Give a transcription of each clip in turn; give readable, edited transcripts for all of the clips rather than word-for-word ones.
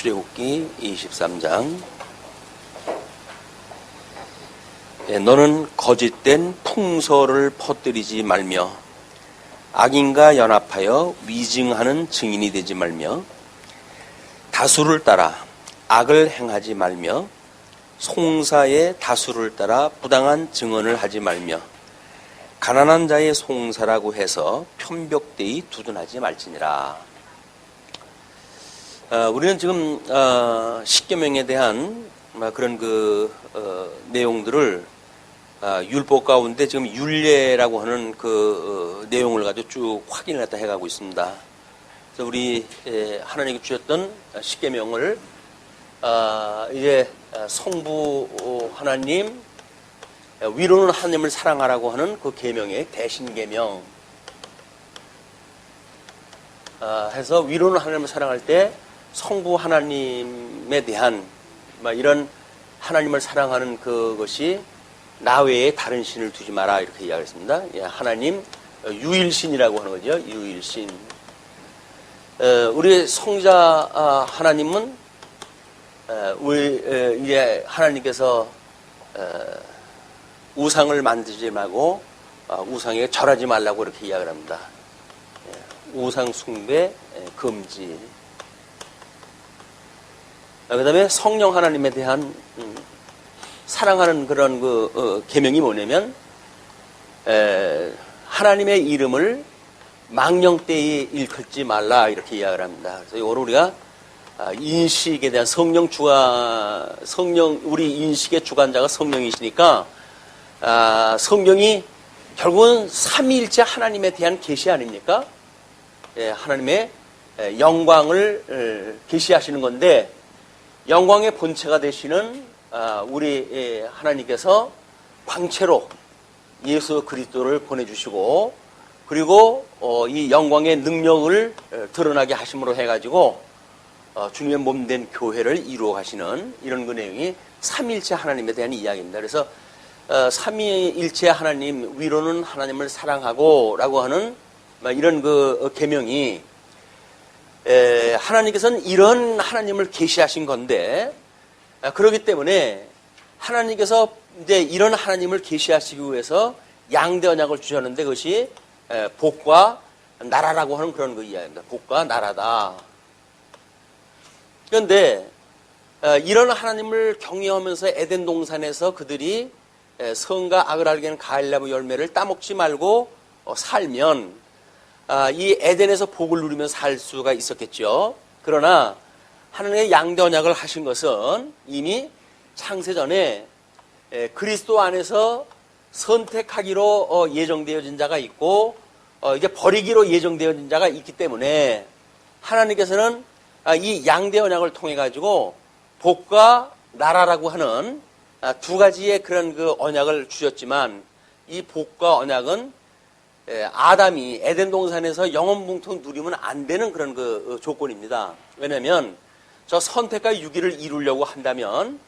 출애굽기 23장. 너는 거짓된 풍설을 퍼뜨리지 말며 악인과 연합하여 위증하는 증인이 되지 말며 다수를 따라 악을 행하지 말며 송사의 다수를 따라 부당한 증언을 하지 말며 가난한 자의 송사라고 해서 편벽되이 두둔하지 말지니라. 우리는 지금 십계명에 대한 그런 내용들을 율법 가운데 지금 율례라고 하는 내용을 가지고 쭉 확인을 갖다 해가고 있습니다. 그래서 우리 하나님께 주셨던 십계명을 이제 성부 하나님, 위로는 하나님을 사랑하라고 하는 그 계명의 대신 계명 해서 위로는 하나님을 사랑할 때 성부 하나님에 대한 이런 하나님을 사랑하는 그것이 나 외에 다른 신을 두지 마라 이렇게 이야기했습니다. 하나님 유일신이라고 하는 거죠. 유일신. 우리 성자 하나님은 이제 하나님께서 우상을 만들지 말고 우상에 절하지 말라고 이렇게 이야기를 합니다. 우상 숭배 금지. 그 다음에 성령 하나님에 대한 사랑하는 그런 계명이 뭐냐면 하나님의 이름을 망령되이 일컫지 말라 이렇게 이야기를 합니다. 그래서 이거를 우리가 인식에 대한 성령 우리 인식의 주관자가 성령이시니까 성경이 결국은 삼위일체 하나님에 대한 계시 아닙니까? 하나님의 영광을 계시하시는 건데 영광의 본체가 되시는 우리 하나님께서 광채로 예수 그리스도를 보내주시고 그리고 이 영광의 능력을 드러나게 하심으로 해가지고 주님의 몸된 교회를 이루어 가시는 이런 그 내용이 삼위일체 하나님에 대한 이야기입니다. 그래서 삼위일체 하나님, 위로는 하나님을 사랑하고 라고 하는 이런 계명이 하나님께서는 이런 하나님을 계시하신 건데 그렇기 때문에 하나님께서 이제 이런 하나님을 계시하시기 위해서 양대 언약을 주셨는데 그것이 복과 나라라고 하는 그런 이야기입니다. 복과 나라다. 그런데 이런 하나님을 경외하면서 에덴 동산에서 그들이 선과 악을 알게 하는 가일나무 열매를 따먹지 말고 살면 이 에덴에서 복을 누리며 살 수가 있었겠죠. 그러나 하나님의 양대 언약을 하신 것은 이미 창세전에 그리스도 안에서 선택하기로 예정되어진 자가 있고 이제 버리기로 예정되어진 자가 있기 때문에 하나님께서는 이 양대 언약을 통해 가지고 복과 나라라고 하는 두 가지의 그런 언약을 주셨지만 이 복과 언약은 아담이 에덴 동산에서 영원붕통 누리면 안 되는 그런 조건입니다. 왜냐하면 저 선택과 유기를 이루려고 한다면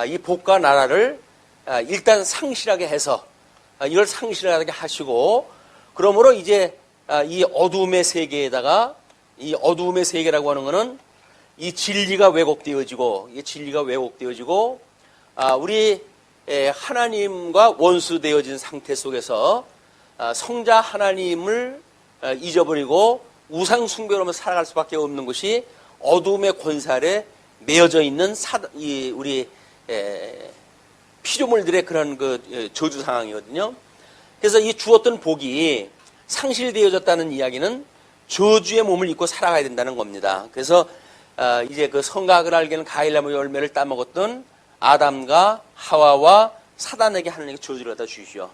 이 복과 나라를 일단 상실하게 해서 이걸 상실하게 하시고 그러므로 이제 이 어두움의 세계에다가 이 어두움의 세계라고 하는 것은 이 진리가 왜곡되어지고 우리 하나님과 원수되어진 상태 속에서 성자 하나님을 잊어버리고 우상 숭배로만 살아갈 수밖에 없는 것이 어두움의 권세 아래 매여져 있는 우리 피조물들의 그런 저주 상황이거든요. 그래서 이 주었던 복이 상실되어졌다는 이야기는 저주의 몸을 입고 살아가야 된다는 겁니다. 그래서 이제 선과 악을 알게는 가일나무 열매를 따먹었던 아담과 하와와 사단에게 하나님께 저주를 갖다 주시오.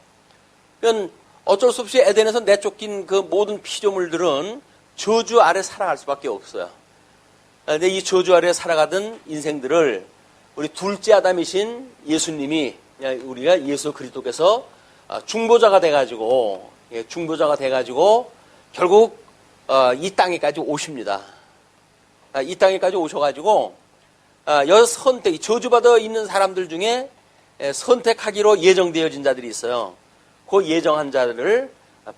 그러니까 어쩔 수 없이 에덴에서 내쫓긴 그 모든 피조물들은 저주 아래 살아갈 수밖에 없어요. 그런데 이 저주 아래 살아가던 인생들을 우리 둘째 아담이신 예수님이 우리가 예수 그리스도께서 중보자가 돼가지고 결국 이 땅에까지 오십니다. 이 땅에까지 오셔가지고 선택 저주받아 있는 사람들 중에 선택하기로 예정되어진 자들이 있어요. 그 예정한 자들을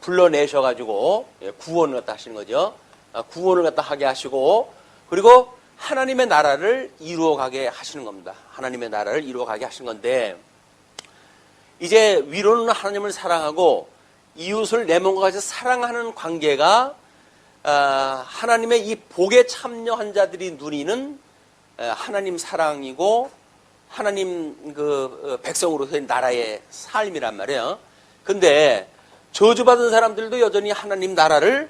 불러내셔가지고 구원을 갖다 하시는 거죠. 구원을 갖다 하게 하시고 그리고 하나님의 나라를 이루어가게 하시는 겁니다. 하나님의 나라를 이루어가게 하시는 건데, 이제 위로는 하나님을 사랑하고 이웃을 내 몸과 같이 사랑하는 관계가 하나님의 이 복에 참여한 자들이 누리는 하나님 사랑이고 하나님 그 백성으로서의 나라의 삶이란 말이에요. 근데 저주받은 사람들도 여전히 하나님 나라를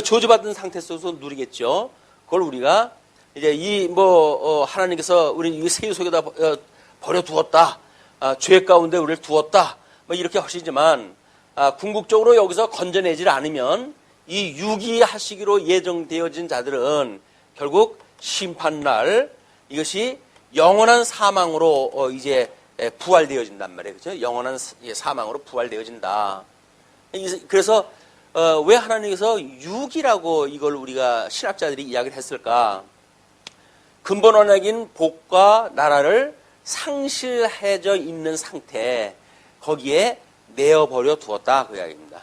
저주받은 상태 속에서 누리겠죠. 그걸 우리가 이제 하나님께서 우리 이 세계 속에다 버려두었다. 죄 가운데 우리를 두었다. 뭐 이렇게 하시지만 궁극적으로 여기서 건져내질 않으면 이 유기하시기로 예정되어진 자들은 결국 심판날 이것이 영원한 사망으로 이제 부활되어진단 말이에요. 그렇죠? 영원한 사망으로 부활되어진다. 그래서 왜 하나님께서 유기라고 이걸 우리가 신학자들이 이야기를 했을까? 근본 원칙인 복과 나라를 상실해져 있는 상태, 거기에 내어버려 두었다 그 이야기입니다.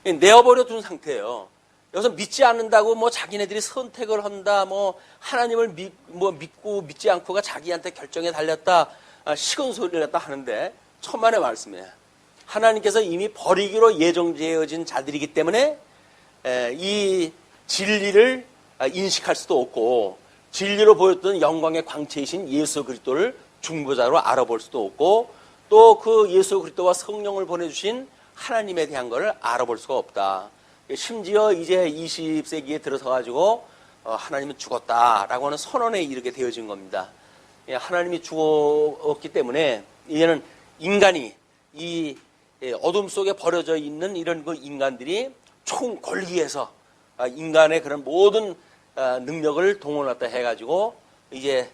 내어버려 둔 상태예요. 여기서 믿지 않는다고 뭐 자기네들이 선택을 한다, 뭐 하나님을 믿고 믿지 않고가 자기한테 결정에 달렸다, 식은 소리를 했다 하는데 천만의 말씀이에요. 하나님께서 이미 버리기로 예정되어진 자들이기 때문에 이 진리를 인식할 수도 없고 진리로 보였던 영광의 광채이신 예수 그리스도를 중보자로 알아볼 수도 없고 또 그 예수 그리스도와 성령을 보내주신 하나님에 대한 것을 알아볼 수가 없다. 심지어 이제 20세기에 들어서가지고 하나님은 죽었다라고 하는 선언에 이르게 되어진 겁니다. 하나님이 죽었기 때문에 이제는 인간이 이 어둠 속에 버려져 있는 이런 그 인간들이 총 권리에서 인간의 그런 모든 능력을 동원했다 해가지고 이제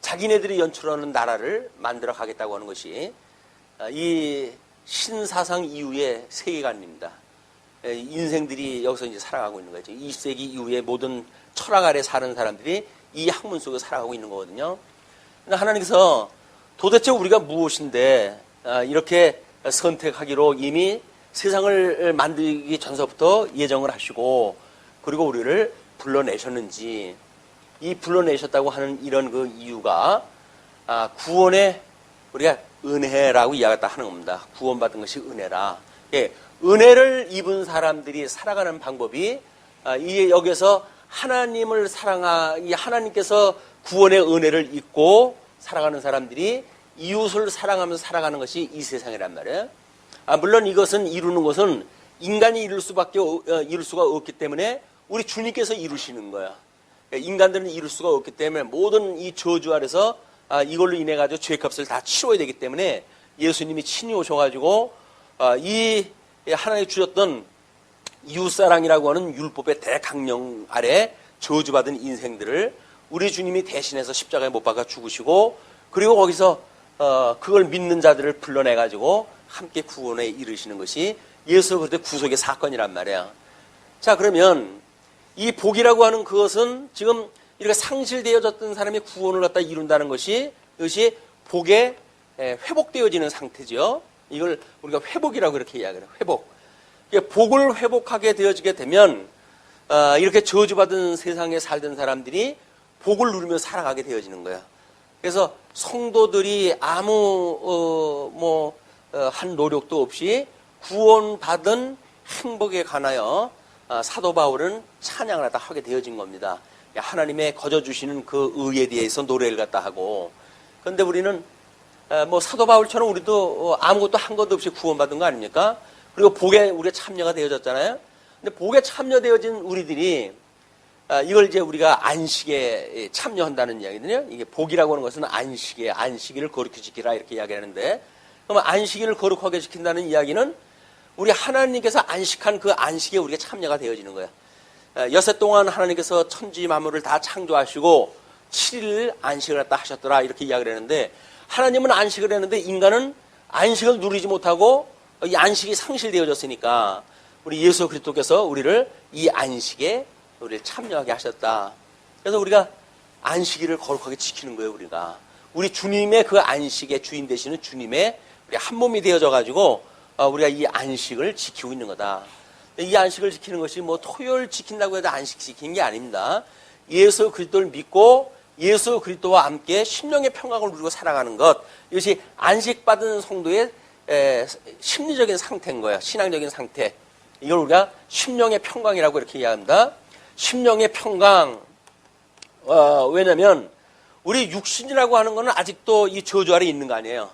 자기네들이 연출하는 나라를 만들어 가겠다고 하는 것이 이 신사상 이후의 세계관입니다. 인생들이 여기서 이제 살아가고 있는 거죠. 20세기 이후의 모든 철학 아래 사는 사람들이 이 학문 속에 살아가고 있는 거거든요. 하나님께서 도대체 우리가 무엇인데 이렇게 선택하기로 이미 세상을 만들기 전서부터 예정을 하시고 그리고 우리를 불러내셨는지 이 불러내셨다고 하는 이런 그 이유가 구원의 우리가 은혜라고 이야기했다 하는 겁니다. 구원받은 것이 은혜라. 은혜를 입은 사람들이 살아가는 방법이 여기서 하나님을 하나님께서 구원의 은혜를 입고 살아가는 사람들이 이웃을 사랑하면서 살아가는 것이 이 세상이란 말이에요. 물론 이것은 이루는 것은 인간이 이룰 수가 없기 때문에 우리 주님께서 이루시는 거야. 인간들은 이룰 수가 없기 때문에 모든 이 저주 아래서 이걸로 인해 가지고 죄값을 다 치러야 되기 때문에 예수님이 친히 오셔가지고 이 하나님 주셨던 이웃사랑이라고 하는 율법의 대강령 아래 저주받은 인생들을 우리 주님이 대신해서 십자가에 못 박아 죽으시고 그리고 거기서 그걸 믿는 자들을 불러내가지고 함께 구원에 이르시는 것이 예수 그리스도의 구속의 사건이란 말이야. 자, 그러면 이 복이라고 하는 그것은 지금 이렇게 상실되어졌던 사람이 구원을 갖다 이룬다는 것이 이것이 복에 회복되어지는 상태죠. 이걸 우리가 회복이라고 그렇게 이야기해요. 회복. 복을 회복하게 되어지게 되면 이렇게 저주받은 세상에 살던 사람들이 복을 누리며 살아가게 되어지는 거야. 그래서 성도들이 아무 한 노력도 없이 구원받은 행복에 관하여 사도 바울은 찬양을 갖다 하게 되어진 겁니다. 하나님의 거저주시는 그 의에 대해서 노래를 갖다 하고. 그런데 우리는 사도 바울처럼 우리도 아무것도 한 것도 없이 구원받은 거 아닙니까? 그리고 복에 우리가 참여가 되어졌잖아요. 근데 복에 참여되어진 우리들이 이걸 이제 우리가 안식에 참여한다는 이야기거든요. 이게 복이라고 하는 것은 안식일을 거룩히 지키라 이렇게 이야기하는데, 그러면 안식일을 거룩하게 지킨다는 이야기는 우리 하나님께서 안식한 그 안식에 우리가 참여가 되어지는 거예요. 여섯 동안 하나님께서 천지 만물을 다 창조하시고 7일 안식을 갖다 하셨더라 이렇게 이야기를 했는데, 하나님은 안식을 했는데 인간은 안식을 누리지 못하고 이 안식이 상실되어졌으니까 우리 예수 그리스도께서 우리를 이 안식에 우리를 참여하게 하셨다. 그래서 우리가 안식일을 거룩하게 지키는 거예요. 우리 주님의 그 안식의 주인 되시는 주님의 우리 한 몸이 되어져 가지고 우리가 이 안식을 지키고 있는 거다. 이 안식을 지키는 것이 뭐 토요일 지킨다고 해도 안식 지킨 게 아닙니다. 예수 그리스도를 믿고 예수 그리스도와 함께 심령의 평강을 누리고 살아가는 것, 이것이 안식받은 성도의 심리적인 상태인 거예요. 신앙적인 상태. 이걸 우리가 심령의 평강이라고 이렇게 이야기합니다. 심령의 평강. 왜냐면 우리 육신이라고 하는 것은 아직도 이 저주 아래 있는 거 아니에요.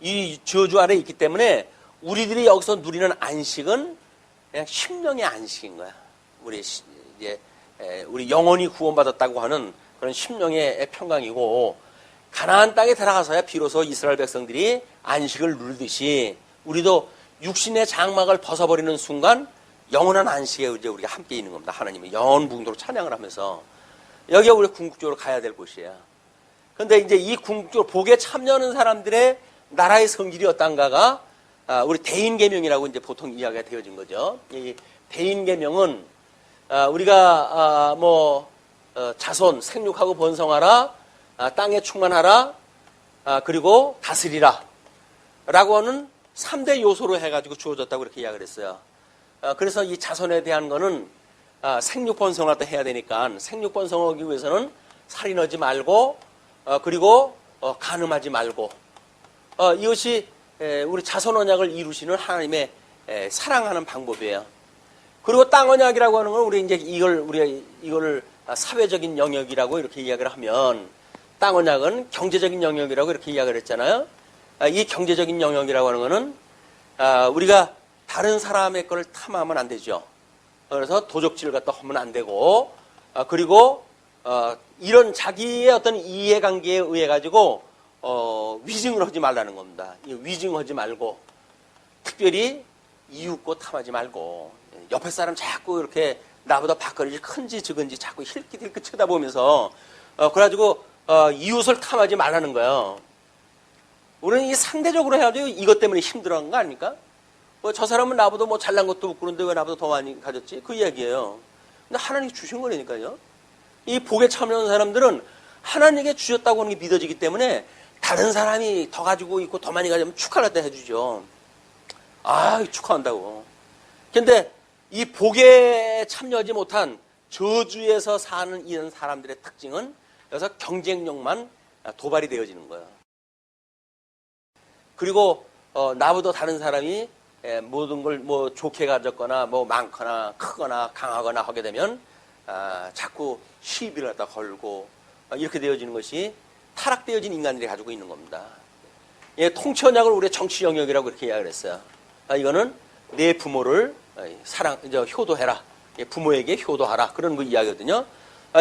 이 저주 아래 있기 때문에 우리들이 여기서 누리는 안식은 그냥 심령의 안식인 거야. 우리 영혼이 구원받았다고 하는 그런 심령의 평강이고, 가나안 땅에 들어가서야 비로소 이스라엘 백성들이 안식을 누리듯이 우리도 육신의 장막을 벗어버리는 순간 영원한 안식에 이제 우리가 함께 있는 겁니다. 하나님의 영원 무궁도로 찬양을 하면서 여기가 우리 궁극적으로 가야 될 곳이에요. 그런데 이제 이 궁극적으로 복에 참여하는 사람들의 나라의 성질이 어떤가가 우리 대인계명이라고 이제 보통 이야기가 되어진 거죠. 이 대인계명은 우리가 자손 생육하고 번성하라, 땅에 충만하라, 그리고 다스리라 라고 하는 3대 요소로 해가지고 주어졌다고 그렇게 이야기를 했어요. 그래서 이 자손에 대한 거는 생육 번성을 또 해야 되니까 생육 번성하기 위해서는 살인하지 말고 그리고 간음하지 말고, 이것이 우리 자손 언약을 이루시는 하나님의 사랑하는 방법이에요. 그리고 땅 언약이라고 하는 건 우리가 이걸 사회적인 영역이라고 이렇게 이야기를 하면, 땅 언약은 경제적인 영역이라고 이렇게 이야기를 했잖아요. 이 경제적인 영역이라고 하는 거는 우리가 다른 사람의 걸 탐하면 안 되죠. 그래서 도적질을 갖다 하면 안 되고, 그리고 이런 자기의 어떤 이해관계에 의해 가지고 위증을 하지 말라는 겁니다. 위증하지 말고, 특별히 이웃고 탐하지 말고, 옆에 사람 자꾸 이렇게 나보다 밥그릇이 큰지 적은지 자꾸 힐끗힐끗 쳐다보면서 그래가지고 이웃을 탐하지 말라는 거예요. 우리는 이 상대적으로 해가지고 이것 때문에 힘들어하는 거 아닙니까? 저 사람은 나보다 뭐 잘난 것도 없고 그런데 왜 나보다 더 많이 가졌지? 그 이야기예요. 근데 하나님이 주신 거라니까요. 이 복에 참여하는 사람들은 하나님에게 주셨다고 하는 게 믿어지기 때문에 다른 사람이 더 가지고 있고 더 많이 가지면 축하를 갖다 해주죠. 축하한다고. 근데 이 복에 참여하지 못한 저주에서 사는 이런 사람들의 특징은 여기서 경쟁력만 도발이 되어지는 거예요. 그리고 나보다 다른 사람이 모든 걸 뭐 좋게 가졌거나 뭐 많거나 크거나 강하거나 하게 되면 자꾸 시비를 갖다 걸고 이렇게 되어지는 것이 타락되어진 인간들이 가지고 있는 겁니다. 통치 언약을 우리가 정치 영역이라고 이렇게 이야기를 했어요. 이거는 내 부모를 효도해라. 부모에게 효도하라. 그런 그 이야기거든요.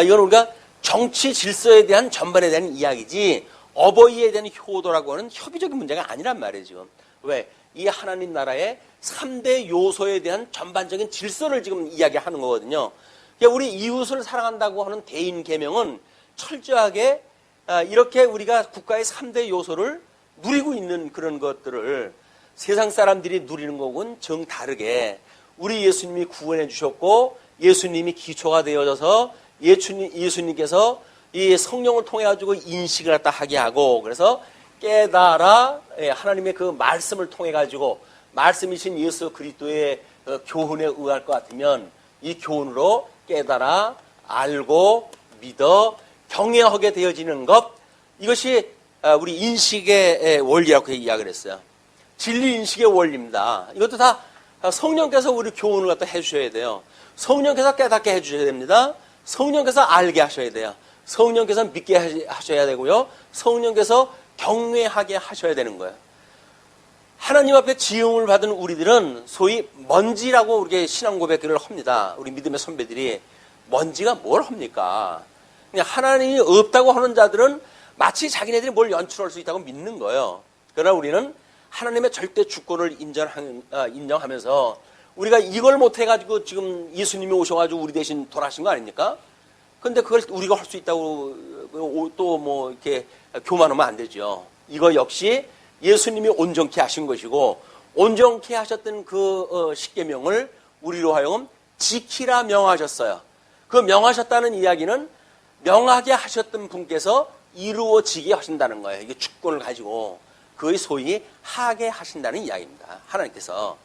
이건 우리가 정치 질서에 대한 전반에 대한 이야기지, 어버이에 대한 효도라고 하는 협의적인 문제가 아니란 말이에요, 지금. 왜? 이 하나님 나라의 3대 요소에 대한 전반적인 질서를 지금 이야기하는 거거든요. 그러니까 우리 이웃을 사랑한다고 하는 대인 계명은 철저하게 이렇게 우리가 국가의 3대 요소를 누리고 있는 그런 것들을 세상 사람들이 누리는 것은 정 다르게 우리 예수님이 구원해 주셨고, 예수님이 기초가 되어져서 예수님께서 이 성령을 통해 가지고 인식을 갖다 하게 하고, 그래서 깨달아 하나님의 그 말씀을 통해 가지고 말씀이신 예수 그리스도의 교훈에 의할 것 같으면 이 교훈으로 깨달아 알고 믿어 경외하게 되어지는 것, 이것이 우리 인식의 원리라고 이야기를 했어요. 진리 인식의 원리입니다. 이것도 다 성령께서 우리 교훈을 갖다 해주셔야 돼요. 성령께서 깨닫게 해주셔야 됩니다. 성령께서 알게 하셔야 돼요. 성령께서 믿게 하셔야 되고요. 성령께서 경외하게 하셔야 되는 거예요. 하나님 앞에 지음을 받은 우리들은 소위 먼지라고 우리가 신앙 고백을 합니다. 우리 믿음의 선배들이 먼지가 뭘 합니까? 그냥 하나님이 없다고 하는 자들은 마치 자기네들이 뭘 연출할 수 있다고 믿는 거예요. 그러나 우리는 하나님의 절대 주권을 인정하면서 우리가 이걸 못해가지고 지금 예수님이 오셔가지고 우리 대신 돌아가신 거 아닙니까? 근데 그걸 우리가 할 수 있다고 또 뭐 이렇게 교만하면 안 되죠. 이거 역시 예수님이 온전케 하신 것이고, 온전케 하셨던 그 십계명을 우리로 하여금 지키라 명하셨어요. 그 명하셨다는 이야기는 명하게 하셨던 분께서 이루어지게 하신다는 거예요. 이게 주권을 가지고 그의 소위 하게 하신다는 이야기입니다. 하나님께서.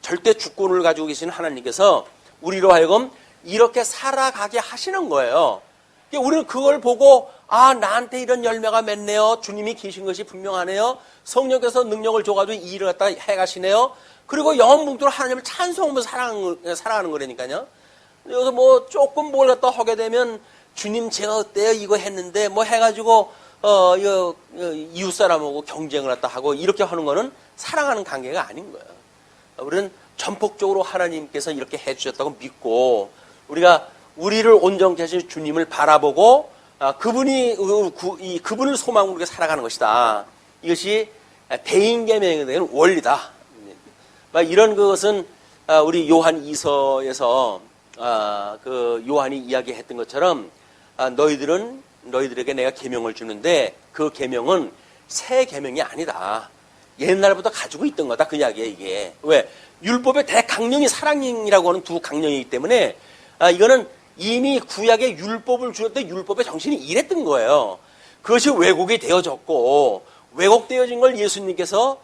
절대 주권을 가지고 계신 하나님께서 우리로 하여금 이렇게 살아가게 하시는 거예요. 우리는 그걸 보고 아, 나한테 이런 열매가 맺네요. 주님이 계신 것이 분명하네요. 성령께서 능력을 줘가지고 이 일을 갖다 해가시네요. 그리고 영원뭉토록 하나님을 찬송하면서 살아가는 거라니까요. 여기서 뭐 조금 뭘 갖다 하게 되면 주님 제가 어때요? 이거 했는데 뭐 해가지고 이웃 사람하고 경쟁을 갖다 하고 이렇게 하는 거는 사랑하는 관계가 아닌 거예요. 우리는 전폭적으로 하나님께서 이렇게 해주셨다고 믿고 우리가 우리를 온전케 하신 주님을 바라보고 그분을 소망으로 이렇게 살아가는 것이다. 이것이 대인계명에 대한 원리다. 이런 것은 우리 요한 2서에서 그 요한이 이야기했던 것처럼 너희들에게 내가 계명을 주는데 그 계명은 새 계명이 아니다. 옛날부터 가지고 있던 거다. 그 이야기예요, 이게. 왜? 율법의 대강령이 사랑이라고 하는 두 강령이기 때문에 이거는 이미 구약의 율법을 주실 때 율법의 정신이 이랬던 거예요. 그것이 왜곡이 되어졌고 왜곡되어진 걸 예수님께서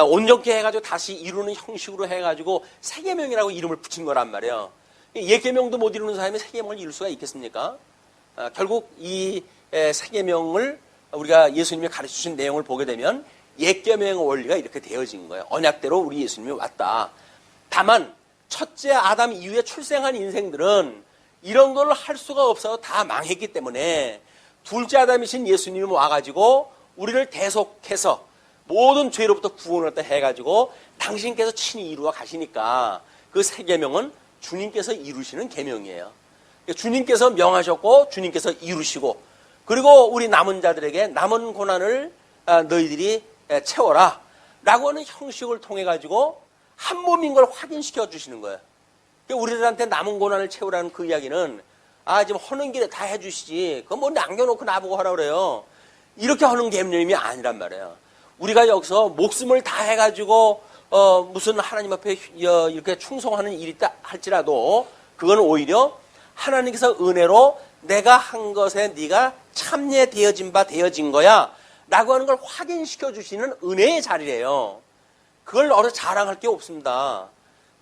온전케 해가지고 다시 이루는 형식으로 해가지고 새 계명이라고 이름을 붙인 거란 말이에요. 옛 계명도 못 이루는 사람이 새 계명을 이룰 수가 있겠습니까? 결국 이 새 계명을 우리가 예수님이 가르치신 내용을 보게 되면 옛 계명의 원리가 이렇게 되어진 거예요. 언약대로 우리 예수님이 왔다. 다만 첫째 아담 이후에 출생한 인생들은 이런 걸 할 수가 없어서 다 망했기 때문에 둘째 아담이신 예수님이 와가지고 우리를 대속해서 모든 죄로부터 구원을 해가지고 당신께서 친히 이루어 가시니까 그 새 계명은 주님께서 이루시는 계명이에요. 주님께서 명하셨고 주님께서 이루시고 그리고 우리 남은 자들에게 남은 고난을 너희들이 채워라 라고 하는 형식을 통해 가지고 한 몸인 걸 확인시켜 주시는 거예요. 우리들한테 남은 고난을 채우라는 그 이야기는 지금 하는 길에 다 해주시지 그거 뭐 남겨놓고 나보고 하라 그래요. 이렇게 하는 개념이 아니란 말이에요. 우리가 여기서 목숨을 다 해가지고 무슨 하나님 앞에 이렇게 충성하는 일이 있다 할지라도 그건 오히려 하나님께서 은혜로 내가 한 것에 네가 참여되어진 바 되어진 거야 라고 하는 걸 확인시켜 주시는 은혜의 자리래요. 그걸 어려 자랑할 게 없습니다.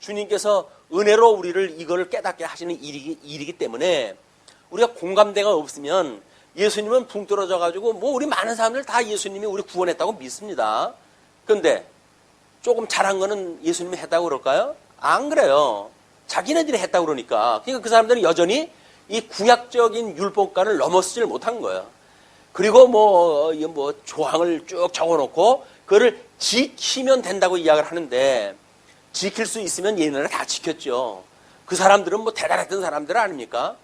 주님께서 은혜로 우리를 이거를 깨닫게 하시는 일이기 때문에 우리가 공감대가 없으면 예수님은 붕 떨어져 가지고 뭐 우리 많은 사람들 다 예수님이 우리 구원했다고 믿습니다. 그런데 조금 잘한 거는 예수님이 했다고 그럴까요? 안 그래요. 자기네들이 했다고 그러니까. 그러니까 그 사람들은 여전히 이 구약적인 율법관을 넘어서질 못한 거예요. 그리고 뭐 조항을 쭉 적어놓고 그거를 지키면 된다고 이야기를 하는데 지킬 수 있으면 얘네는 다 지켰죠. 그 사람들은 뭐 대단했던 사람들 아닙니까?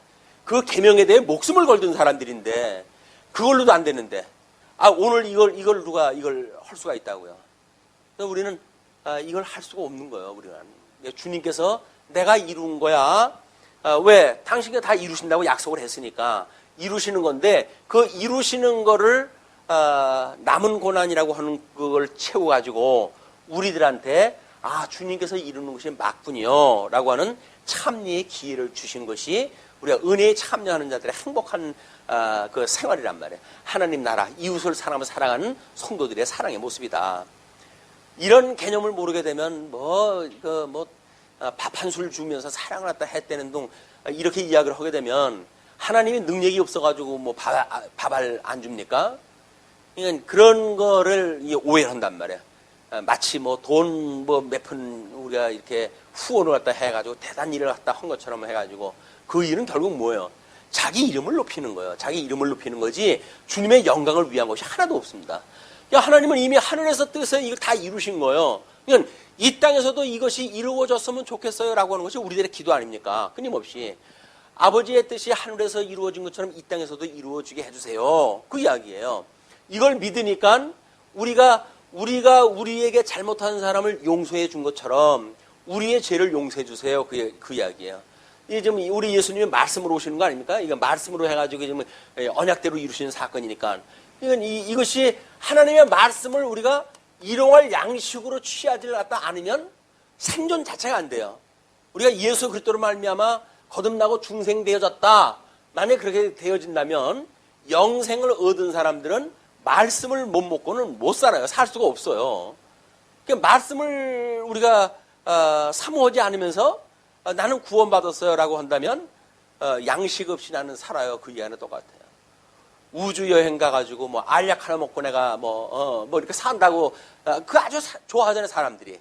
그 계명에 대해 목숨을 걸던 사람들인데 그걸로도 안 되는데 오늘 이걸 누가 이걸 할 수가 있다고요. 그래서 우리는 이걸 할 수가 없는 거예요. 우리는 주님께서 내가 이룬 거야. 왜? 당신이 다 이루신다고 약속을 했으니까 이루시는 건데 그 이루시는 거를 남은 고난이라고 하는 그걸 채워가지고 우리들한테 주님께서 이루는 것이 맞군요 라고 하는 참여의 기회를 주신 것이 우리가 은혜에 참여하는 자들의 행복한 그 생활이란 말이에요. 하나님 나라, 이웃을 사랑하며 살아가는 성도들의 사랑의 모습이다. 이런 개념을 모르게 되면 밥 한 술 주면서 사랑을 갖다 했다는 둥 이렇게 이야기를 하게 되면 하나님이 능력이 없어가지고 뭐 밥을 안 줍니까? 그러니까 그런 거를 오해를 한단 말이에요. 마치 뭐 돈 몇 푼 우리가 이렇게 후원을 갖다 해가지고 대단한 일을 갖다 한 것처럼 해가지고 그 일은 결국 뭐예요? 자기 이름을 높이는 거예요. 자기 이름을 높이는 거지 주님의 영광을 위한 것이 하나도 없습니다. 하나님은 이미 하늘에서 뜻에 이걸 다 이루신 거예요. 그러니까 이 땅에서도 이것이 이루어졌으면 좋겠어요 라고 하는 것이 우리들의 기도 아닙니까? 끊임없이 아버지의 뜻이 하늘에서 이루어진 것처럼 이 땅에서도 이루어지게 해주세요. 그 이야기예요. 이걸 믿으니까 우리가 우리에게 잘못한 사람을 용서해 준 것처럼 우리의 죄를 용서해 주세요. 그 이야기예요. 이게 지금 우리 예수님이 말씀으로 오시는 거 아닙니까? 이거 말씀으로 해가지고 지금 언약대로 이루시는 사건이니까. 이것이 하나님의 말씀을 우리가 일용할 양식으로 취하지 않으면 생존 자체가 안 돼요. 우리가 예수 그리스도로 말미암아 거듭나고 중생되어졌다. 만약에 그렇게 되어진다면 영생을 얻은 사람들은 말씀을 못 먹고는 못 살아요. 살 수가 없어요. 그러니까 말씀을 우리가 사모하지 않으면서 나는 구원받았어요라고 한다면 양식 없이 나는 살아요. 그 이하는 똑같아요. 우주 여행 가가지고 뭐 알약 하나 먹고 내가 뭐 이렇게 산다고 그 아주 좋아하잖아요 사람들이.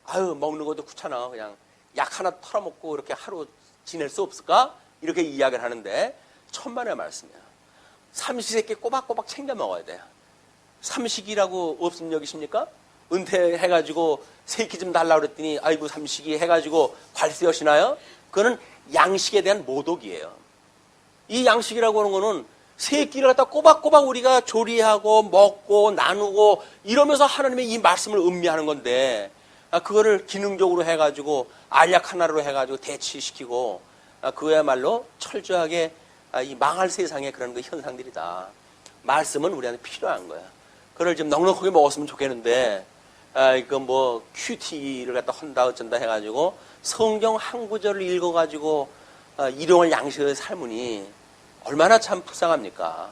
아유 먹는 것도 귀찮아. 그냥 약 하나 털어먹고 이렇게 하루 지낼 수 없을까? 이렇게 이야기를 하는데 천만의 말씀이야. 삼시세끼 꼬박꼬박 챙겨 먹어야 돼요. 삼식이라고 없음 여기십니까? 은퇴해가지고 세끼 좀 달라고 그랬더니 아이고 삼식이 해가지고 관세 여시나요? 그거는 양식에 대한 모독이에요. 이 양식이라고 하는 거는 세끼를 갖다 꼬박꼬박 우리가 조리하고 먹고 나누고 이러면서 하나님의 이 말씀을 음미하는 건데 그거를 기능적으로 해가지고 알약 하나로 해가지고 대치시키고 그야말로 철저하게 이 망할 세상에 그런 그 현상들이다. 말씀은 우리한테 필요한 거야. 그걸 좀 넉넉하게 먹었으면 좋겠는데 이거 뭐 큐티를 갖다 한다 어쩐다 해가지고 성경 한 구절을 읽어가지고 일용할 양식을 삶으니 얼마나 참 불쌍합니까?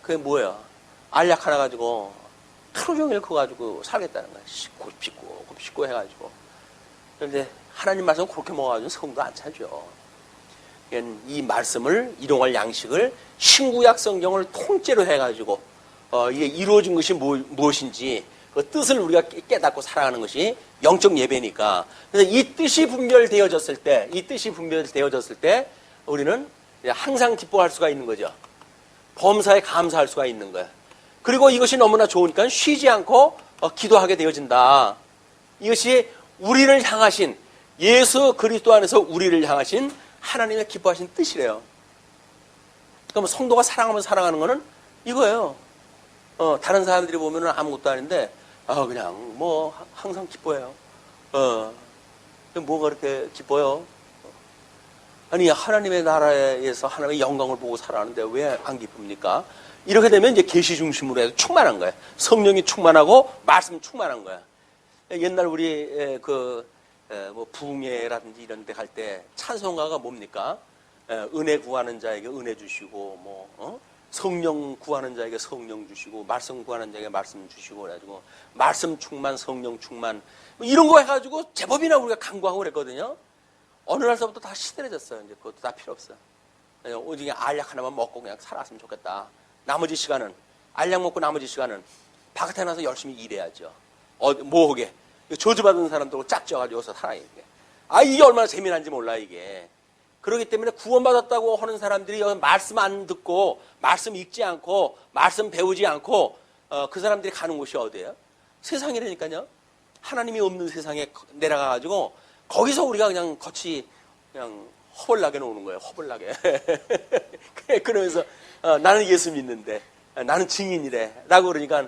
그게 뭐예요? 알약 하나 가지고 하루 종일 그거 가지고 살겠다는 거야. 곱씹고 해가지고. 그런데 하나님 말씀 그렇게 먹어가지고 성도 안 차죠. 이 말씀을 일용할 양식을 신구약 성경을 통째로 해가지고 이게 이루어진 것이 무엇인지 그 뜻을 우리가 깨닫고 살아가는 것이 영적 예배니까. 그래서 이 뜻이 분별되어졌을 때 우리는 항상 기뻐할 수가 있는 거죠. 범사에 감사할 수가 있는 거예요. 그리고 이것이 너무나 좋으니까 쉬지 않고 기도하게 되어진다. 이것이 우리를 향하신 예수 그리스도 안에서 우리를 향하신 하나님의 기뻐하신 뜻이래요. 그럼 성도가 사랑하면 사랑하는 거는 이거예요. 다른 사람들이 보면은 아무것도 아닌데 그냥 뭐 항상 기뻐해요. 뭐가 그렇게 기뻐요? 아니 하나님의 나라에서 하나님의 영광을 보고 살아가는데 왜 안 기쁩니까? 이렇게 되면 이제 계시 중심으로 해서 충만한 거예요. 성령이 충만하고 말씀 충만한 거야. 옛날 우리 뭐 부흥회라든지 이런 데 갈 때 찬송가가 뭡니까? 은혜 구하는 자에게 은혜 주시고 성령 구하는 자에게 성령 주시고 말씀 구하는 자에게 말씀 주시고 그래가지고 말씀 충만 성령 충만 뭐 이런 거 해가지고 제법이나 우리가 간구하고 그랬거든요. 어느 날서부터 다 시들해졌어요. 이제 그것도 다 필요 없어요. 오직 알약 하나만 먹고 그냥 살았으면 좋겠다. 나머지 시간은 알약 먹고 나머지 시간은 바깥에 나서 열심히 일해야죠. 뭐하게 저주받은 사람들 짝져가지고 살아야 돼. 이게 얼마나 재미난지 몰라 이게. 그렇기 때문에 구원받았다고 하는 사람들이 말씀 안 듣고 말씀 읽지 않고 말씀 배우지 않고 그 사람들이 가는 곳이 어디예요? 세상이라니까요. 하나님이 없는 세상에 내려가가지고 거기서 우리가 그냥 그냥 허벌나게 노는 거예요. 허벌나게. 그러면서 나는 예수 믿는데 나는 증인이래 라고 그러니까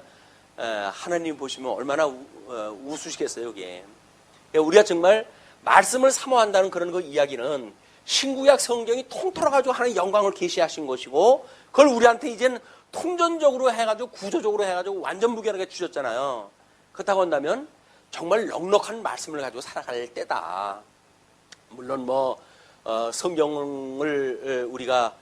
하나님 보시면 얼마나 우수시겠어요 이게. 우리가 정말 말씀을 사모한다는 그런 그 이야기는 신구약 성경이 통틀어가지고 하나님의 영광을 계시하신 것이고 그걸 우리한테 이제는 통전적으로 해가지고 구조적으로 해가지고 완전 무결하게 주셨잖아요. 그렇다고 한다면 정말 넉넉한 말씀을 가지고 살아갈 때다. 물론 성경을 우리가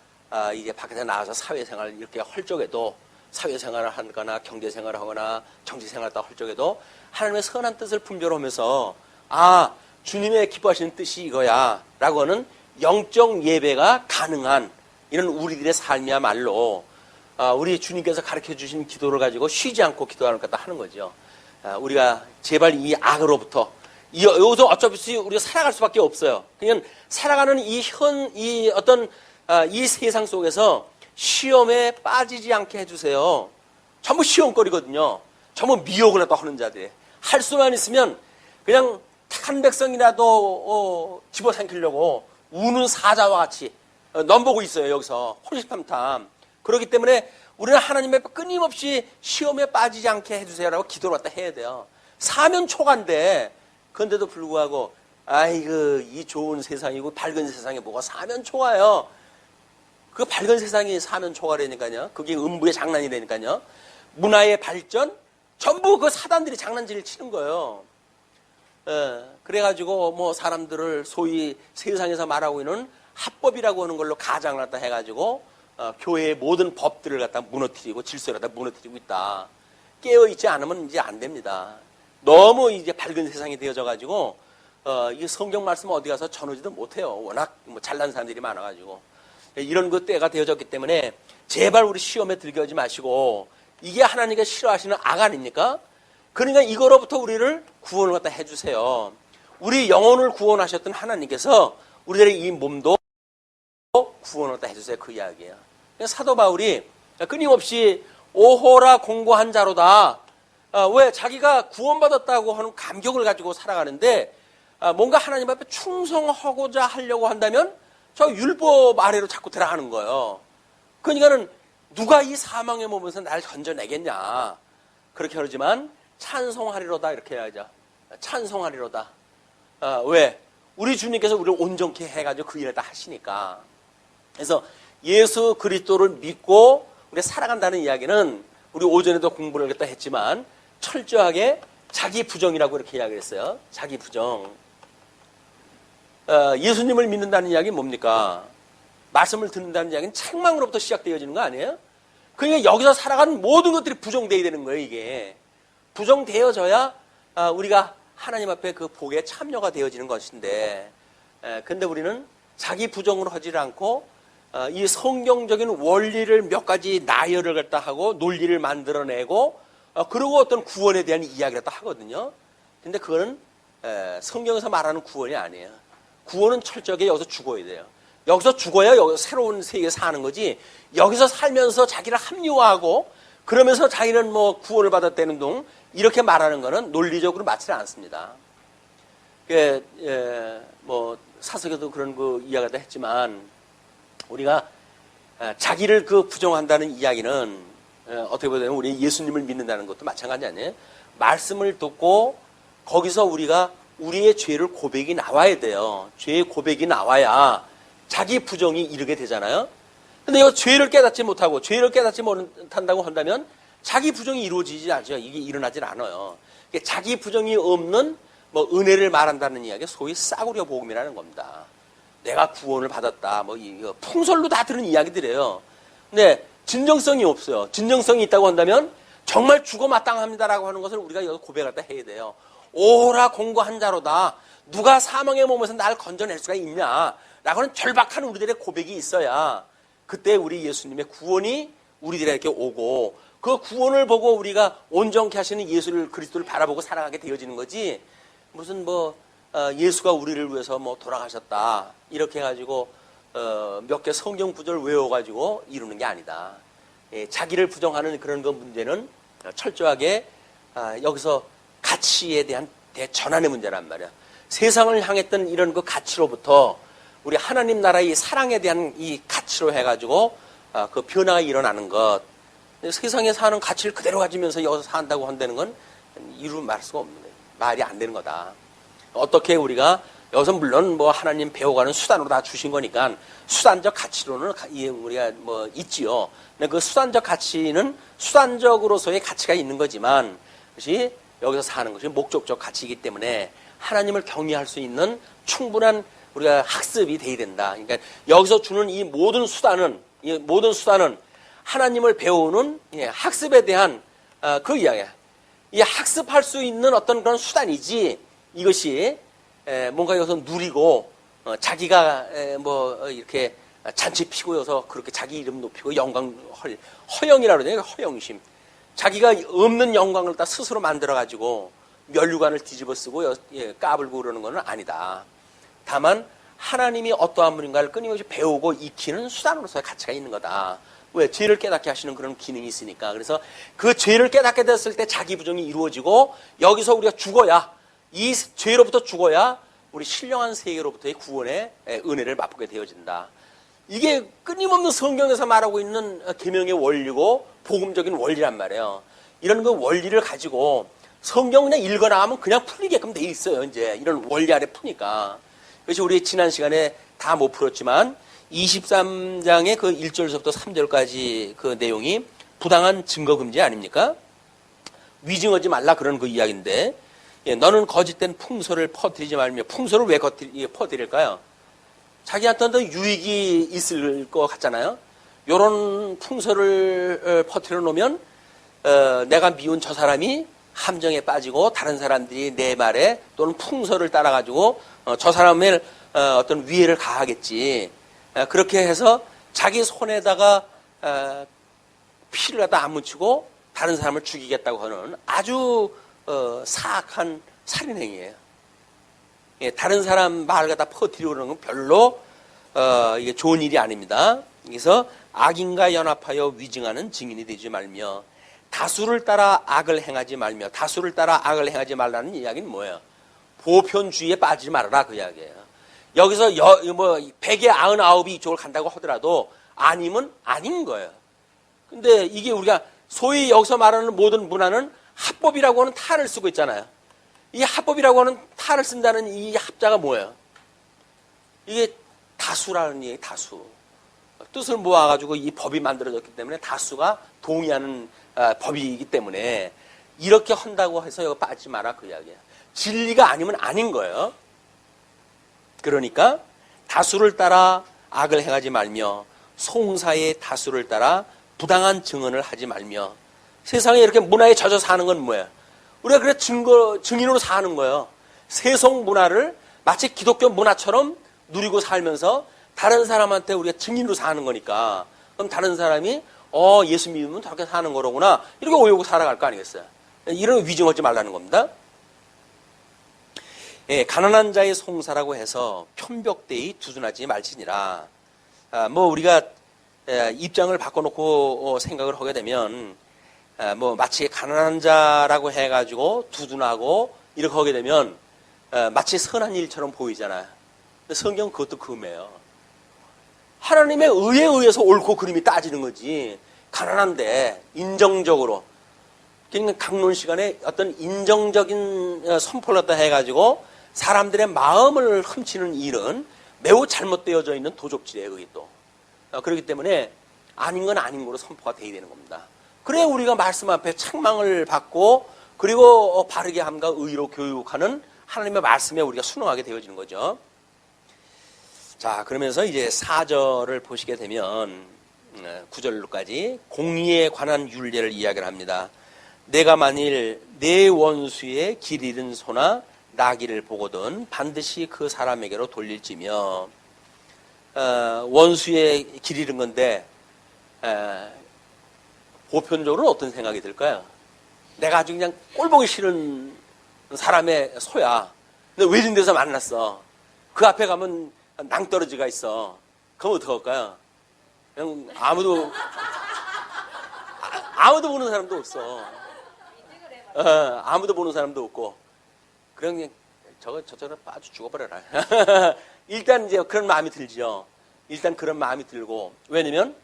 이제 밖에 나가서 사회생활 이렇게 할 적에도 사회생활을 하거나 경제생활을 하거나 정치생활을 할 적에도 하나님의 선한 뜻을 분별하면서 주님의 기뻐하시는 뜻이 이거야 라고 하는 영적 예배가 가능한 이런 우리들의 삶이야말로 우리 주님께서 가르쳐 주신 기도를 가지고 쉬지 않고 기도하는 것 하는 거죠. 우리가 제발 이 악으로부터 여기서 어차피 우리가 살아갈 수밖에 없어요. 그냥 살아가는 이 세상 속에서 시험에 빠지지 않게 해주세요. 전부 시험거리거든요. 전부 미혹을 했다 하는 자들. 할 수만 있으면 그냥 택한 백성이라도 집어삼키려고 우는 사자와 같이 넘보고 있어요. 여기서 호시탐탐. 그렇기 때문에 우리는 하나님의 끊임없이 시험에 빠지지 않게 해주세요라고 기도를 갖다 해야 돼요. 사면초가인데 그런데도 불구하고 이 좋은 세상이고 밝은 세상에 뭐가 사면초가요. 그 밝은 세상이 사면초가라니까요. 그게 음부의 장난이라니까요. 문화의 발전 전부 그 사단들이 장난질을 치는 거예요. 그래가지고 사람들을 소위 세상에서 말하고 있는 합법이라고 하는 걸로 가장을 갖다 해가지고 교회의 모든 법들을 갖다 무너뜨리고 질서를 갖다 무너뜨리고 있다. 깨어있지 않으면 이제 안 됩니다. 너무 이제 밝은 세상이 되어져가지고 이 성경 말씀 어디 가서 전하지도 못해요. 워낙 뭐 잘난 사람들이 많아가지고. 이런 그 때가 되어졌기 때문에 제발 우리 시험에 들게 하지 마시고, 이게 하나님께 싫어하시는 악 아닙니까? 그러니까 이거로부터 우리를 구원을 갖다 해주세요. 우리 영혼을 구원하셨던 하나님께서 우리들의 이 몸도 구원을 갖다 해주세요. 그 이야기예요. 사도 바울이 끊임없이 오호라 공고한 자로다. 왜? 자기가 구원받았다고 하는 감격을 가지고 살아가는데, 뭔가 하나님 앞에 충성하고자 하려고 한다면 저 율법 아래로 자꾸 들어가는 거예요. 그러니까는 누가 이 사망의 몸에서 날 건져내겠냐. 그렇게 그러지만 찬송하리로다 이렇게 해야죠. 찬송하리로다. 왜? 우리 주님께서 우리를 온전케 해가지고 그 일을 다 하시니까. 그래서 예수 그리스도를 믿고 우리 살아간다는 이야기는 우리 오전에도 공부를 했지만 철저하게 자기 부정이라고 이렇게 이야기했어요. 자기 부정. 예수님을 믿는다는 이야기는 뭡니까? 말씀을 듣는다는 이야기는 책망으로부터 시작되어지는 거 아니에요? 그러니까 여기서 살아가는 모든 것들이 부정되어야 되는 거예요. 이게 부정되어져야 우리가 하나님 앞에 그 복에 참여가 되어지는 것인데, 근데 우리는 자기 부정으로 하지 않고 이 성경적인 원리를 몇 가지 나열을 갖다 하고 논리를 만들어내고 그리고 어떤 구원에 대한 이야기를 갖다 하거든요. 근데 그거는 성경에서 말하는 구원이 아니에요. 구원은 철저하게 여기서 죽어야 돼요. 여기서 죽어야 여기서 새로운 세계에 사는 거지, 여기서 살면서 자기를 합리화하고 그러면서 자기는 뭐 구원을 받았다는 둥 이렇게 말하는 거는 논리적으로 맞지 않습니다. 뭐 사석에도 그런 그 이야기도 했지만, 우리가 자기를 그 부정한다는 이야기는 어떻게 보면 우리 예수님을 믿는다는 것도 마찬가지 아니에요? 말씀을 듣고 거기서 우리가 우리의 죄를 고백이 나와야 돼요. 죄의 고백이 나와야 자기 부정이 이르게 되잖아요. 근데 이거 죄를 깨닫지 못하고 죄를 깨닫지 못한다고 한다면 자기 부정이 이루어지지 않죠. 이게 일어나질 않아요. 자기 부정이 없는 뭐 은혜를 말한다는 이야기, 소위 싸구려 복음이라는 겁니다. 내가 구원을 받았다, 뭐 이거 풍설로 다 들은 이야기들이에요. 근데 진정성이 없어요. 진정성이 있다고 한다면 정말 죽어 마땅합니다라고 하는 것을 우리가 여기서 고백을 다 해야 돼요. 오라 공고한 자로다. 누가 사망의 몸에서 날 건져낼 수가 있냐라고 하는 절박한 우리들의 고백이 있어야 그때 우리 예수님의 구원이 우리들에게 오고, 그 구원을 보고 우리가 온전케 하시는 예수를 그리스도를 바라보고 살아가게 되어지는 거지, 무슨 뭐 예수가 우리를 위해서 뭐 돌아가셨다 이렇게 해가지고 몇 개 성경 구절을 외워가지고 이루는 게 아니다. 자기를 부정하는 그런 그 문제는 철저하게 여기서 가치에 대한 대전환의 문제란 말이야. 세상을 향했던 이런 그 가치로부터 우리 하나님 나라의 사랑에 대한 이 가치로 해가지고 그 변화가 일어나는 것. 세상에 사는 가치를 그대로 가지면서 여기서 산다고 한다는 건 이루 말 수가 없는 거예요. 말이 안 되는 거다. 어떻게 우리가 여기서 물론 뭐 하나님 배워가는 수단으로 다 주신 거니까 수단적 가치로는 우리가 뭐 있지요. 근데 그 수단적 가치는 수단적으로서의 가치가 있는 거지만, 그것이 여기서 사는 것이 목적적 가치이기 때문에 하나님을 경외할 수 있는 충분한 우리가 학습이 돼야 된다. 그러니까 여기서 주는 이 모든 수단은 하나님을 배우는 학습에 대한 그 이야기야. 이 학습할 수 있는 어떤 그런 수단이지, 이것이 뭔가 여기서 누리고 자기가 뭐 이렇게 잔치 피고여서 그렇게 자기 이름 높이고 영광 허영이라고 그러잖아요. 허영심. 자기가 없는 영광을 다 스스로 만들어가지고 면류관을 뒤집어 쓰고 까불고 그러는 건 아니다. 다만 하나님이 어떠한 분인가를 끊임없이 배우고 익히는 수단으로서의 가치가 있는 거다. 왜? 죄를 깨닫게 하시는 그런 기능이 있으니까. 그래서 그 죄를 깨닫게 됐을 때 자기 부정이 이루어지고, 여기서 우리가 죽어야, 이 죄로부터 죽어야 우리 신령한 세계로부터의 구원의 은혜를 맛보게 되어진다. 이게 끊임없는 성경에서 말하고 있는 계명의 원리고 복음적인 원리란 말이에요. 이런 그 원리를 가지고 성경 그냥 읽어나가면 그냥 풀리게끔 돼 있어요. 이제 이런 원리 아래 푸니까. 그래서 우리 지난 시간에 다 못 풀었지만 23장의 그 1절부터 3절까지 그 내용이 부당한 증거금지 아닙니까? 위증하지 말라 그런 그 이야기인데, 너는 거짓된 풍소를 퍼뜨리지 말며. 풍소를 왜 퍼뜨릴까요? 자기한테도 유익이 있을 것 같잖아요. 요런 풍소를 퍼뜨려 놓으면 내가 미운 저 사람이 함정에 빠지고 다른 사람들이 내 말에 또는 풍설을 따라가지고 저 사람의 어떤 위해를 가하겠지. 그렇게 해서 자기 손에다가 피를 갖다 안 묻히고 다른 사람을 죽이겠다고 하는 아주 사악한 살인행위예요. 예, 다른 사람 말을 갖다 퍼뜨리고 그러는 건 별로 이게 좋은 일이 아닙니다. 그래서 악인과 연합하여 위증하는 증인이 되지 말며 다수를 따라 악을 행하지 말며 다수를 따라 악을 행하지 말라는 이야기는 뭐예요? 보편주의에 빠지지 말아라 그 이야기예요. 여기서 100에 99이 이쪽을 간다고 하더라도 아니면 아닌 거예요. 근데 이게 우리가 소위 여기서 말하는 모든 문화는 합법이라고 하는 탈을 쓰고 있잖아요. 이 합법이라고 하는 탈을 쓴다는 이 합자가 뭐예요? 이게 다수라는 얘기, 다수. 뜻을 모아가지고 이 법이 만들어졌기 때문에 다수가 동의하는 법이기 때문에 이렇게 한다고 해서 여기 빠지지 마라 그 이야기예요. 진리가 아니면 아닌 거예요. 그러니까 다수를 따라 악을 행하지 말며 송사의 다수를 따라 부당한 증언을 하지 말며 세상에 이렇게 문화에 젖어 사는 건 뭐예요? 우리가 그래 증인으로 사는 거예요. 세속 문화를 마치 기독교 문화처럼 누리고 살면서 다른 사람한테 우리가 증인으로 사는 거니까 그럼 다른 사람이 예수 믿으면 저렇게 사는 거로구나 이렇게 오해하고 살아갈 거 아니겠어요? 이런 위증하지 말라는 겁니다. 예, 가난한 자의 송사라고 해서 편벽되이 두둔하지 말지니라. 우리가 입장을 바꿔놓고 생각을 하게 되면 마치 가난한 자라고 해가지고 두둔하고 이렇게 하게 되면 마치 선한 일처럼 보이잖아요. 근데 성경은 그것도 금해요. 하나님의 의에 의해서 옳고 그름이 따지는 거지. 가난한데 인정적으로 그러니까 강론 시간에 어떤 인정적인 선포를 갖다 해가지고 사람들의 마음을 훔치는 일은 매우 잘못되어져 있는 도적질이에요. 그게 또 그렇기 때문에 아닌 건 아닌 거로 선포가 돼야 되는 겁니다. 그래 우리가 말씀 앞에 책망을 받고 그리고 바르게 함과 의로 교육하는 하나님의 말씀에 우리가 순응하게 되어지는 거죠. 자, 그러면서 이제 4절을 보시게 되면 9절까지 공의에 관한 율례를 이야기를 합니다. 내가 만일 내 원수의 길 잃은 소나 나귀를 보거든 반드시 그 사람에게로 돌릴지며 원수의 길 잃은 건데 보편적으로는 어떤 생각이 들까요? 내가 아주 그냥 꼴보기 싫은 사람의 소야. 근데 외진 데서 만났어. 그 앞에 가면 낭떠러지가 있어. 그럼 어떡할까요? 그냥 아무도 보는 사람도 없어. 아무도 보는 사람도 없고. 그냥 저쪽으로 빠져 죽어버려라. 일단 이제 그런 마음이 들죠. 일단 그런 마음이 들고. 왜냐면,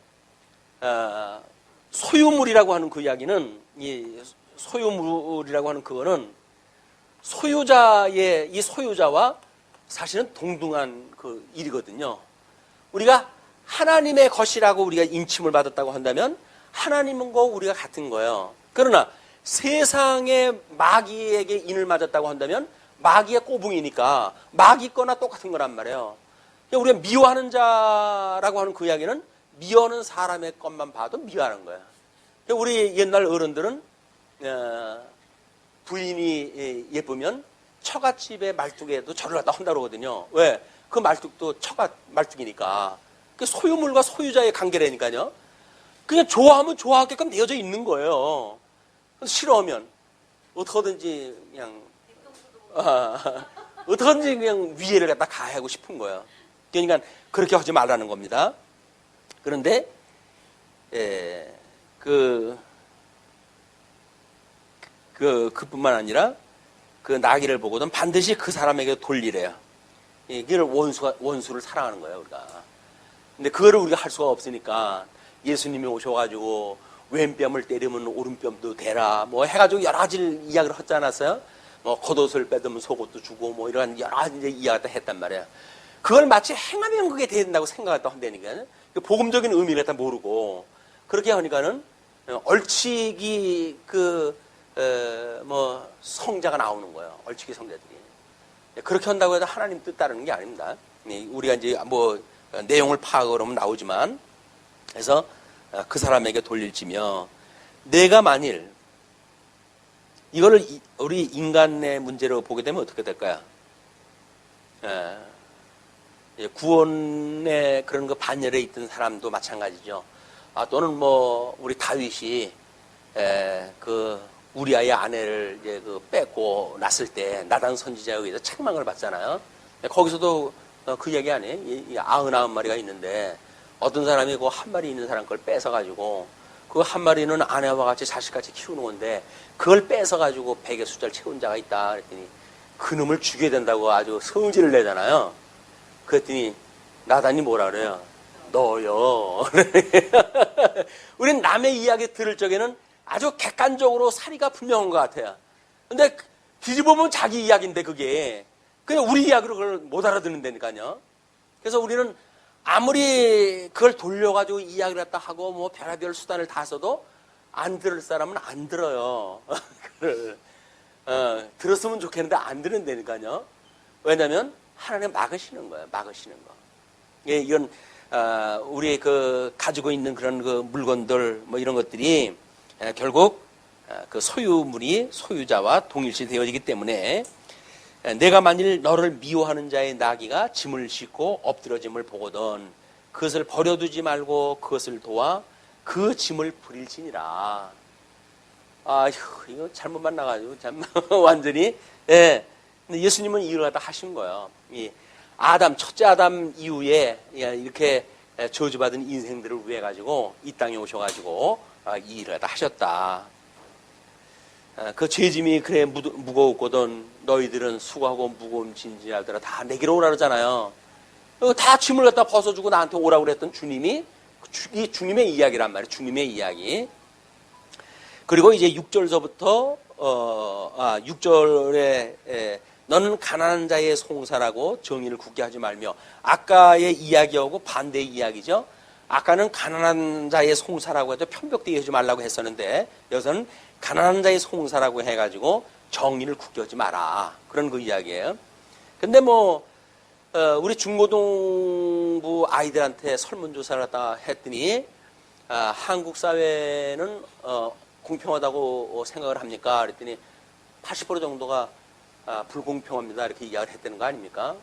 소유물이라고 하는 그 이야기는, 이 소유물이라고 하는 그거는 이 소유자와 사실은 동등한 그 일이거든요. 우리가 하나님의 것이라고 우리가 인침을 받았다고 한다면 하나님과 우리가 같은 거예요. 그러나 세상의 마귀에게 인을 맞았다고 한다면 마귀의 꼬붕이니까 마귀 거나 똑같은 거란 말이에요. 우리가 미워하는 자라고 하는 그 이야기는 미워하는 사람의 것만 봐도 미워하는 거예요. 우리 옛날 어른들은 부인이 예쁘면 처갓집의 말뚝에도 절을 갖다 한다고 그러거든요. 왜? 그 말뚝도 처갓 말뚝이니까. 그 소유물과 소유자의 관계라니까요. 그냥 좋아하면 좋아하게끔 되어져 있는 거예요. 싫어하면 어떻게든지 그냥 어떻게든지 그냥 위해를 갖다 가하고 싶은 거예요. 그러니까 그렇게 하지 말라는 겁니다. 그런데 그뿐만 아니라 그 나귀를 보고는 반드시 그 사람에게 돌리래요. 이걸 원수를 사랑하는 거예요, 우리가. 근데 그거를 우리가 할 수가 없으니까 예수님이 오셔가지고 왼뺨을 때리면 오른뺨도 대라 뭐 해가지고 여러 가지 이야기를 하지 않았어요? 뭐 겉옷을 빼두면 속옷도 주고 뭐 이런 여러 가지 이야기를 했단 말이에요. 그걸 마치 행하면 그게 된다고 생각했다 한다니까요. 복음적인 의미를 다 모르고 그렇게 하니까는 얼치기 성자가 나오는 거예요. 얼치기 성자들이. 그렇게 한다고 해도 하나님 뜻 따르는 게 아닙니다. 우리가 이제 내용을 파악하면 나오지만 그래서 그 사람에게 돌릴지며 내가 만일 이거를 우리 인간의 문제로 보게 되면 어떻게 될까요? 구원의 그런 그 반열에 있던 사람도 마찬가지죠. 또는 뭐 우리 다윗이 그 우리아의 아내를 이제 그 뺏고 났을 때 나단 선지자에 의해서 책망을 받잖아요. 거기서도 그 얘기 아니에요? 99마리가 있는데 어떤 사람이 그 한 마리 있는 사람 걸 뺏어가지고 그 한 마리는 아내와 같이 자식같이 키우는 건데 그걸 뺏어가지고 100의 숫자를 채운 자가 있다 그랬더니 그놈을 죽여야 된다고 아주 성질을 내잖아요. 그랬더니 나단이 뭐라 그래요? 너요. 우린 남의 이야기 들을 적에는 아주 객관적으로 사리가 분명한 것 같아요. 근데 뒤집어보면 자기 이야기인데 그게 그냥 우리 이야기로 그걸 못 알아듣는다니까요. 그래서 우리는 아무리 그걸 돌려가지고 이야기를 갖다 하고 뭐 별의별 수단을 다 써도 안 들을 사람은 안 들어요. 들었으면 좋겠는데 안 들은다니까요. 왜냐하면 하나님 막으시는 거예요. 막으시는 거. 예, 이건 우리 그 가지고 있는 그런 그 물건들 뭐 이런 것들이 결국 그 소유물이 소유자와 동일시 되어지기 때문에 내가 만일 너를 미워하는 자의 나귀가 짐을 싣고 엎드러짐을 보거든 그것을 버려두지 말고 그것을 도와 그 짐을 부릴지니라. 이거 잘못 만나가지고 참 완전히 근데 예수님은 이걸 갖다 하신 거예요. 첫째 아담 이후에 이렇게 저주받은 인생들을 위해 가지고 이 땅에 오셔가지고 이 일을 갖다 하셨다. 그 죄짐이 그래 무거웠거든 너희들은 수고하고 무거운 진지하더라 다 내게로 오라 그러잖아요. 다 짐을 갖다 벗어주고 나한테 오라고 그랬던 주님이 이 주님의 이야기란 말이에요. 주님의 이야기. 그리고 이제 6절서부터 6절에 너는 가난한 자의 송사라고 정의를 굳게 하지 말며 아까의 이야기하고 반대의 이야기죠. 아까는 가난한 자의 송사라고 해도 편벽되게 하지 말라고 했었는데 여기서는 가난한 자의 송사라고 해가지고 정의를 굳게 하지 마라. 그런 그 이야기예요. 근데 뭐 우리 중고등부 아이들한테 설문조사를 갖다 했더니 한국 사회는 공평하다고 생각을 합니까? 그랬더니 80% 정도가 불공평합니다. 이렇게 이야기를 했다는 거 아닙니까?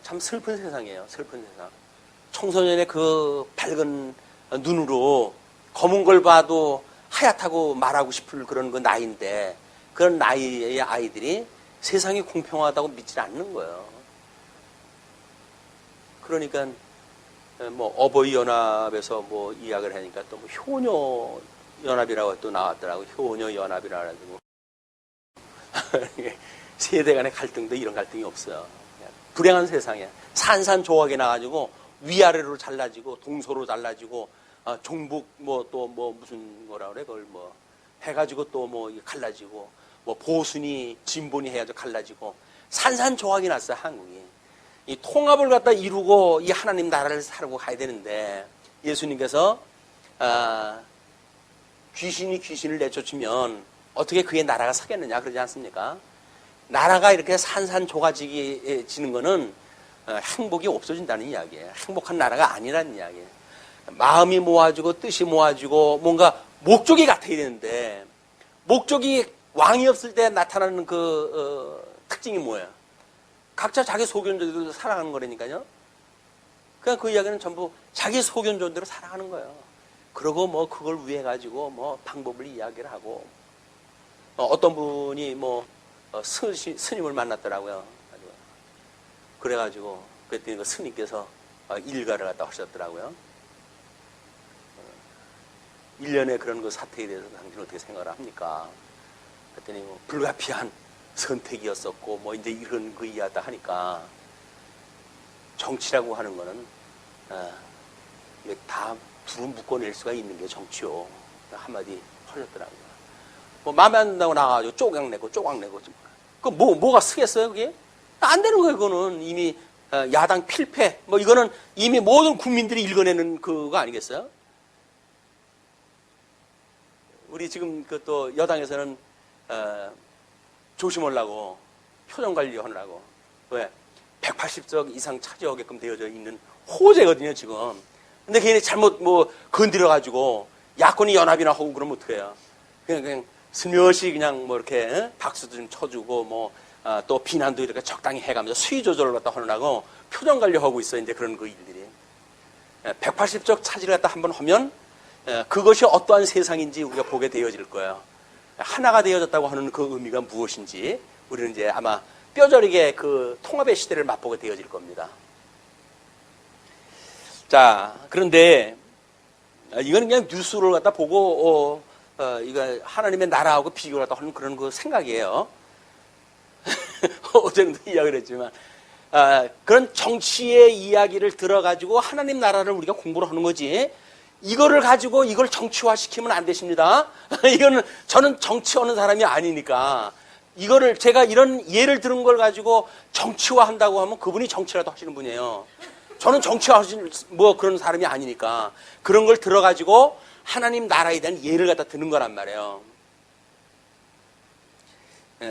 참 슬픈 세상이에요. 슬픈 세상. 청소년의 그 밝은 눈으로 검은 걸 봐도 하얗다고 말하고 싶을 그런 그 나이인데 그런 나이의 아이들이 세상이 공평하다고 믿지 않는 거예요. 그러니까 뭐 어버이 연합에서 뭐 이야기를 하니까 또 뭐 효녀 연합이라고 또 나왔더라고. 효녀 연합이라 가지고 세대 간의 갈등도 이런 갈등이 없어요. 불행한 세상이야. 산산조각이 나가지고 위아래로 잘라지고 동서로 잘라지고 종북 뭐 또 뭐 무슨 거라 그래 그걸 뭐 해가지고 또 뭐 갈라지고 뭐 보수니 진보니 해가지고 갈라지고 산산조각이 났어요. 한국이. 이 통합을 갖다 이루고 이 하나님 나라를 살고 가야 되는데 예수님께서 귀신이 귀신을 내쫓으면 어떻게 그의 나라가 서겠느냐 그러지 않습니까? 나라가 이렇게 산산조각지는 거는 행복이 없어진다는 이야기예요. 행복한 나라가 아니라는 이야기예요. 마음이 모아지고 뜻이 모아지고 뭔가 목적이 같아야 되는데 목적이 왕이 없을 때 나타나는 그 특징이 뭐예요? 각자 자기 소견대로 살아가는 거라니까요. 그냥 그 이야기는 전부 자기 소견대로 살아가는 거예요. 그러고 뭐 그걸 위해 가지고 뭐 방법을 이야기를 하고 어떤 분이 뭐 스님을 만났더라고요. 그래가지고 그랬더니 그 스님께서 일가를 갖다 하셨더라고요. 1년의 그런 그 사태에 대해서 당신은 어떻게 생각을 합니까? 그랬더니 뭐 불가피한 선택이었었고 뭐 이제 이런 그 이야기다 하니까 정치라고 하는 거는 다 불을 묶어낼 수가 있는 게 정치요. 한마디 하셨더라고요. 뭐 마음에 안 든다고 나와가지고 쪼각내고 그 뭐가 쓰겠어요 그게? 안 되는 거예요. 그거는 이미 야당 필패 뭐 이거는 이미 모든 국민들이 읽어내는 그거 아니겠어요? 우리 지금 그 또 여당에서는 조심하려고 표정 관리하느라고 왜 180석 이상 차지하게끔 되어져 있는 호재거든요 지금. 근데 걔네 잘못 뭐 건드려 가지고 야권이 연합이나 하고 그러면 어떡해요? 그냥 슬며시 그냥 뭐 이렇게 박수도 좀 쳐주고 뭐 또 비난도 이렇게 적당히 해가면서 수위 조절을 갖다 하느라고 표정 관리하고 있어요. 이제 그런 그 일들이. 180적 차지를 갖다 한번 하면 그것이 어떠한 세상인지 우리가 보게 되어질 거예요. 하나가 되어졌다고 하는 그 의미가 무엇인지 우리는 이제 아마 뼈저리게 그 통합의 시대를 맛보게 되어질 겁니다. 자, 그런데 이건 그냥 뉴스를 갖다 보고 이거 하나님의 나라하고 비교를 갖다 하는 그런 그 생각이에요. 어제도 이야기를 했지만 그런 정치의 이야기를 들어가지고 하나님 나라를 우리가 공부를 하는 거지. 이거를 가지고 이걸 정치화시키면 안 되십니다. 이거는 저는 정치하는 사람이 아니니까 이거를 제가 이런 예를 들은 걸 가지고 정치화한다고 하면 그분이 정치라도 하시는 분이에요. 저는 정치하신 뭐 그런 사람이 아니니까 그런 걸 들어가지고 하나님 나라에 대한 예를 갖다 드는 거란 말이에요.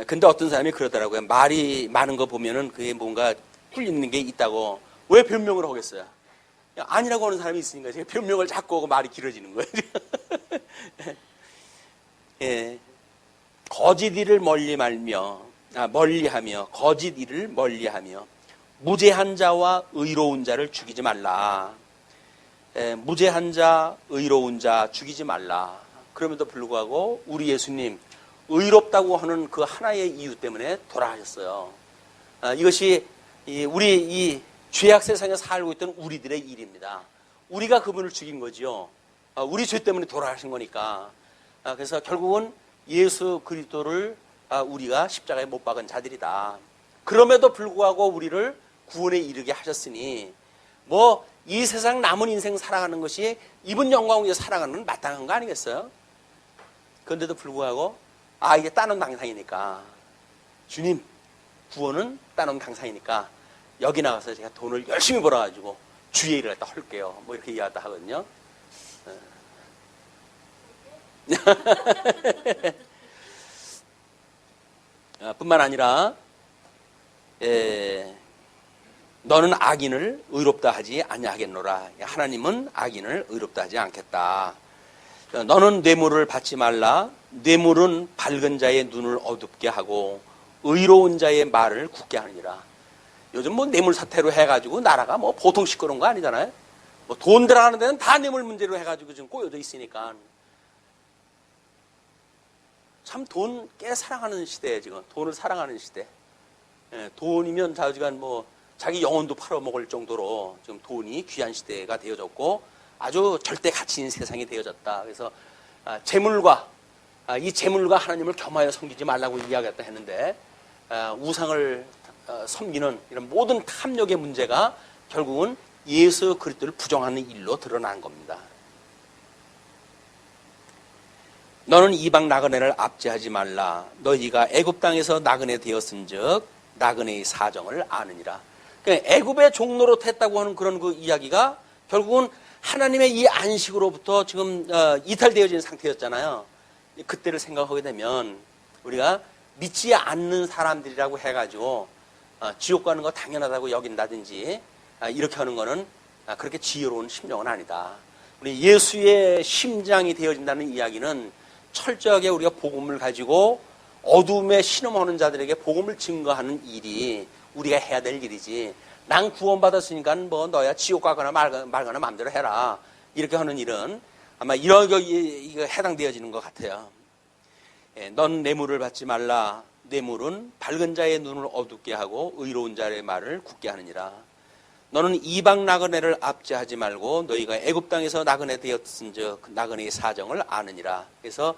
근데 어떤 사람이 그러더라고요. 말이 많은 거 보면은 그게 뭔가 꿀리는 게 있다고. 왜 변명을 하겠어요? 아니라고 하는 사람이 있으니까 제가 변명을 자꾸 하고 말이 길어지는 거예요. 예. 거짓 일을 멀리하며 거짓 일을 멀리하며 무죄한 자와 의로운 자를 죽이지 말라. 무죄한 자, 의로운 자 죽이지 말라. 그럼에도 불구하고 우리 예수님 의롭다고 하는 그 하나의 이유 때문에 돌아가셨어요. 이것이 우리 이 죄악 세상에 살고 있던 우리들의 일입니다. 우리가 그분을 죽인 거지요. 우리 죄 때문에 돌아가신 거니까. 그래서 결국은 예수 그리스도를 우리가 십자가에 못 박은 자들이다. 그럼에도 불구하고 우리를 구원에 이르게 하셨으니 뭐 이 세상 남은 인생 살아가는 것이 이분 영광 위에 살아가는 건 마땅한 거 아니겠어요? 그런데도 불구하고 이게 따놓은 당상이니까 주님 구원은 따놓은 당상이니까 여기 나가서 제가 돈을 열심히 벌어가지고 주의 일을 갖다 할게요. 뭐 이렇게 이야기하다 하거든요. 뿐만 아니라 너는 악인을 의롭다 하지 아니하겠노라. 하나님은 악인을 의롭다 하지 않겠다. 너는 뇌물을 받지 말라. 뇌물은 밝은 자의 눈을 어둡게 하고 의로운 자의 말을 굳게 하느니라. 요즘 뭐 뇌물 사태로 해가지고 나라가 뭐 보통 시끄러운 거 아니잖아요. 뭐 돈 들어가는 데는 다 뇌물 문제로 해가지고 지금 꼬여져 있으니까. 참 돈 꽤 사랑하는 시대에 지금 돈을 사랑하는 시대. 돈이면 자주간 뭐 자기 영혼도 팔아먹을 정도로 지금 돈이 귀한 시대가 되어졌고 아주 절대 가치 있는 세상이 되어졌다. 그래서 재물과 이 재물과 하나님을 겸하여 섬기지 말라고 이야기했다 했는데 우상을 섬기는 이런 모든 탐욕의 문제가 결국은 예수 그리스도를 부정하는 일로 드러난 겁니다. 너는 이방 나그네를 압제하지 말라. 너희가 애굽 땅에서 나그네 되었은즉 나그네의 사정을 아느니라. 그러니까 애굽의 종로로 했다고 하는 그런 그 이야기가 결국은 하나님의 이 안식으로부터 지금 이탈되어진 상태였잖아요. 그때를 생각하게 되면 우리가 믿지 않는 사람들이라고 해가지고 지옥 가는 거 당연하다고 여긴다든지 이렇게 하는 거는 그렇게 지혜로운 심정은 아니다. 우리 예수의 심장이 되어진다는 이야기는 철저하게 우리가 복음을 가지고 어둠에 신음하는 자들에게 복음을 증거하는 일이 우리가 해야 될 일이지. 난 구원받았으니까 뭐 너야 지옥 가거나 말거나 마음대로 해라. 이렇게 하는 일은 아마 이거 해당되어지는 것 같아요. 넌 뇌물을 받지 말라. 뇌물은 밝은 자의 눈을 어둡게 하고 의로운 자의 말을 굳게 하느니라. 너는 이방 나그네를 압제하지 말고 너희가 애굽 땅에서 나그네 되었은즉 나그네의 사정을 아느니라. 그래서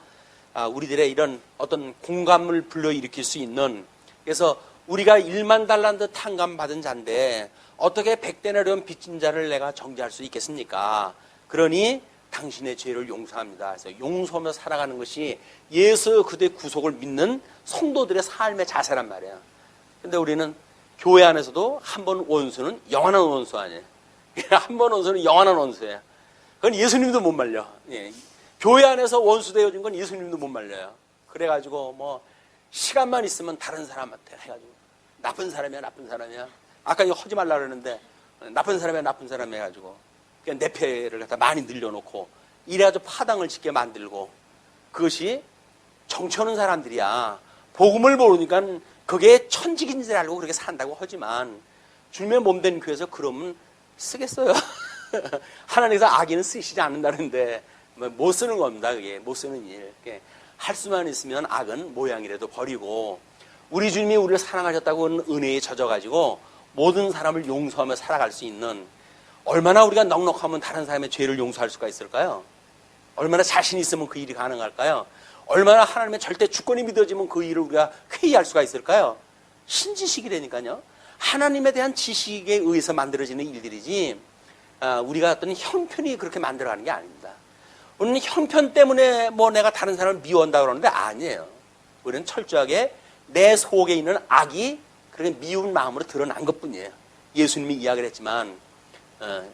우리들의 이런 어떤 공감을 불러일으킬 수 있는, 그래서 우리가 1만 달란트 탕감 받은 자인데 어떻게 100데나리온 빚진 자를 내가 정죄할 수 있겠습니까? 그러니 당신의 죄를 용서합니다. 그래서 용서하며 살아가는 것이 예수 그대의 구속을 믿는 성도들의 삶의 자세란 말이에요. 근데 우리는 교회 안에서도 한 번 원수는 영원한 원수 아니에요. 한 번 원수는 영원한 원수예요. 그건 예수님도 못 말려. 예. 교회 안에서 원수 되어진 건 예수님도 못 말려요. 그래가지고 뭐 시간만 있으면 다른 사람한테 해가지고 나쁜 사람이야 나쁜 사람이야. 아까 이거 하지 말라 그러는데 나쁜 사람이야 나쁜 사람 해가지고 그냥 내 패를 갖다 많이 늘려놓고 이래가지고 파당을 짓게 만들고 그것이 정치하는 사람들이야. 복음을 모르니까 그게 천직인 줄 알고 그렇게 산다고 하지만 주님의 몸된 교회에서 그러면 쓰겠어요. 하나님께서 악인은 쓰시지 않는다는데 못 쓰는 겁니다. 그게 못 쓰는 일. 할 수만 있으면 악은 모양이라도 버리고 우리 주님이 우리를 사랑하셨다고 은혜에 젖어가지고 모든 사람을 용서하며 살아갈 수 있는 얼마나 우리가 넉넉하면 다른 사람의 죄를 용서할 수가 있을까요? 얼마나 자신 있으면 그 일이 가능할까요? 얼마나 하나님의 절대 주권이 믿어지면 그 일을 우리가 회의할 수가 있을까요? 신지식이라니까요. 하나님에 대한 지식에 의해서 만들어지는 일들이지 우리가 어떤 형편이 그렇게 만들어가는 게 아닙니다. 우리는 형편 때문에 뭐 내가 다른 사람을 미워한다 그러는데 아니에요. 우리는 철저하게 내 속에 있는 악이 그렇게 미운 마음으로 드러난 것뿐이에요. 예수님이 이야기를 했지만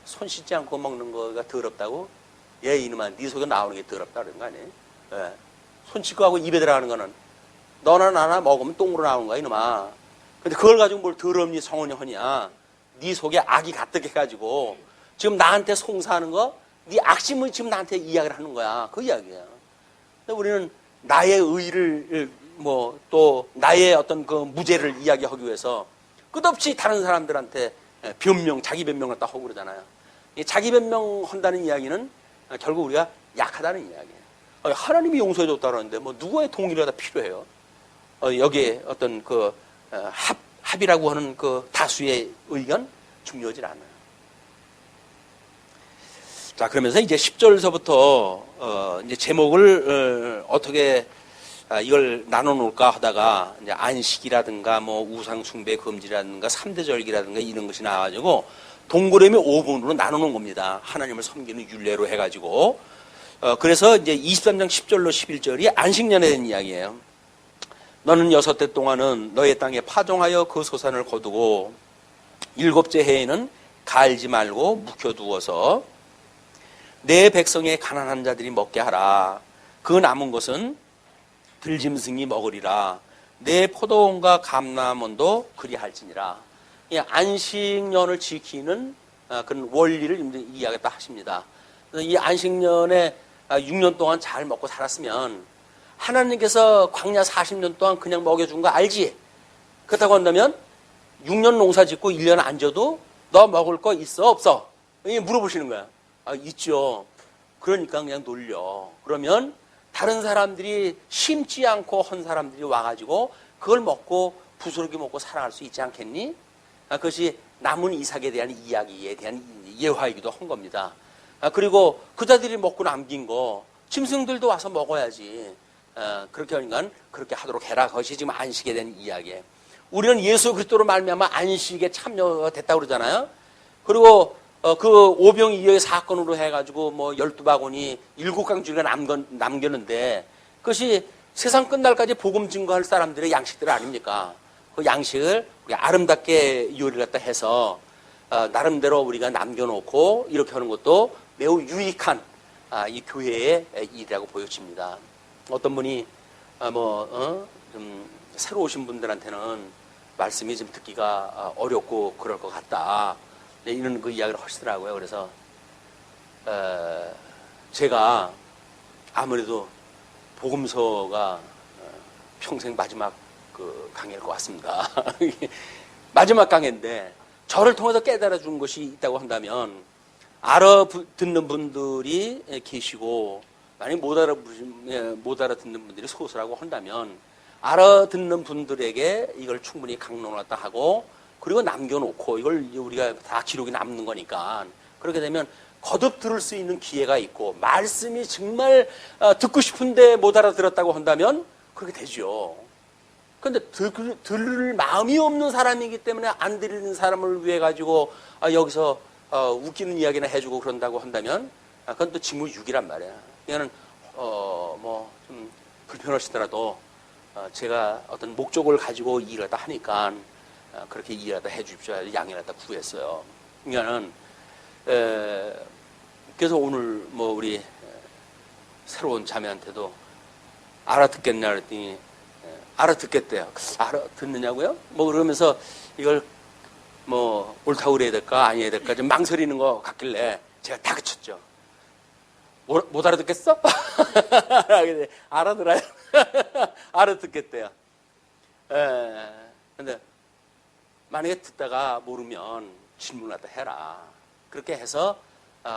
손 씻지 않고 먹는 거가 더럽다고? 예, 이놈아, 네 속에 나오는 게 더럽다 그런 거 아니에요? 예. 손 씻고 하고 입에 들어가는 거는 너나 나나 먹으면 똥으로 나오는 거야, 이놈아. 근데 그걸 가지고 뭘 더럽니 성언이 하냐? 네 속에 악이 가득해가지고 지금 나한테 송사하는 거, 네 악심을 지금 나한테 이야기를 하는 거야. 그 이야기야. 근데 우리는 나의 의를 또 나의 어떤 그 무죄를 이야기하기 위해서 끝없이 다른 사람들한테 변명, 자기 변명을 딱 하고 그러잖아요. 자기 변명한다는 이야기는 결국 우리가 약하다는 이야기예요. 하나님이 용서해줬다 그러는데 뭐 누구의 동의가 다 필요해요. 여기에 어떤 그 합이라고 하는 그 다수의 의견 중요하지 않아요. 자, 그러면서 이제 10절서부터 이제 제목을 어떻게 이걸 나눠놓을까 하다가 이제 안식이라든가 뭐 우상숭배 금지라든가 3대 절기라든가 이런 것이 나와가지고 동그라미 5분으로 나눠놓은 겁니다. 하나님을 섬기는 율례로 해가지고. 그래서 이제 23장 10절로 11절이 안식년에 대한 이야기예요. 너는 6대 동안은 너의 땅에 파종하여 그 소산을 거두고 7째 해에는 갈지 말고 묵혀두어서 내 백성의 가난한 자들이 먹게 하라. 그 남은 것은 들짐승이 먹으리라. 내 포도원과 감람원도 그리할지니라. 이 안식년을 지키는 그런 원리를 이야기했다 하십니다. 이 안식년에 6년 동안 잘 먹고 살았으면 하나님께서 광야 40년 동안 그냥 먹여준 거 알지? 그렇다고 한다면 6년 농사 짓고 1년 안 줘도 너 먹을 거 있어 없어? 물어보시는 거야. 있죠. 그러니까 그냥 놀려. 그러면 다른 사람들이 심지 않고 한 사람들이 와가지고 그걸 먹고 부스러기 먹고 살아갈 수 있지 않겠니? 그것이 남은 이삭에 대한 이야기에 대한 예화이기도 한 겁니다. 그리고 그자들이 먹고 남긴 거 짐승들도 와서 먹어야지. 그렇게 하니까 그렇게 하도록 해라. 그것이 지금 안식에 대한 이야기예요. 우리는 예수 그리스도로 말미암아 안식에 참여됐다고 그러잖아요. 그리고 그 오병이어의 사건으로 해가지고 뭐 12바구니 7강주가 남겼는데 그것이 세상 끝날까지 복음 증거할 사람들의 양식들 아닙니까? 그 양식을 우리 아름답게 요리를 갖다 해서 나름대로 우리가 남겨놓고 이렇게 하는 것도 매우 유익한 이 교회의 일이라고 보여집니다. 어떤 분이 좀 새로 오신 분들한테는 말씀이 좀 듣기가 어렵고 그럴 것 같다. 이런 그 이야기를 하시더라고요. 그래서 제가 아무래도 복음서가 평생 마지막 그 강의일 것 같습니다. 마지막 강의인데 저를 통해서 깨달아 준 것이 있다고 한다면 알아듣는 분들이 계시고 만약 못 알아듣는 분들이 소수라고 한다면 알아듣는 분들에게 이걸 충분히 강론하다 하고 그리고 남겨놓고 이걸 우리가 다 기록이 남는 거니까 그렇게 되면 거듭 들을 수 있는 기회가 있고 말씀이 정말 듣고 싶은데 못 알아들었다고 한다면 그렇게 되죠. 그런데 들을 마음이 없는 사람이기 때문에 안 들리는 사람을 위해 가지고 여기서 웃기는 이야기나 해주고 그런다고 한다면 그건 또 직무유기란 말이야. 이거는 뭐 좀 불편하시더라도 제가 어떤 목적을 가지고 일을 다 하니까 그렇게 이해하다 해주십시오. 양해를 다 구했어요. 그러니까는 그래서 오늘 뭐 우리 새로운 자매한테도 알아듣겠냐 그랬더니 알아듣겠대요. 알아듣느냐고요? 뭐 그러면서 이걸 뭐 옳다고 그래야 될까 아니어야 될까 좀 망설이는 것 같길래 제가 다 그쳤죠. 못 알아듣겠어? 알아들어요. 알아듣겠대요. 근데 만약에 듣다가 모르면 질문을 갖다 해라. 그렇게 해서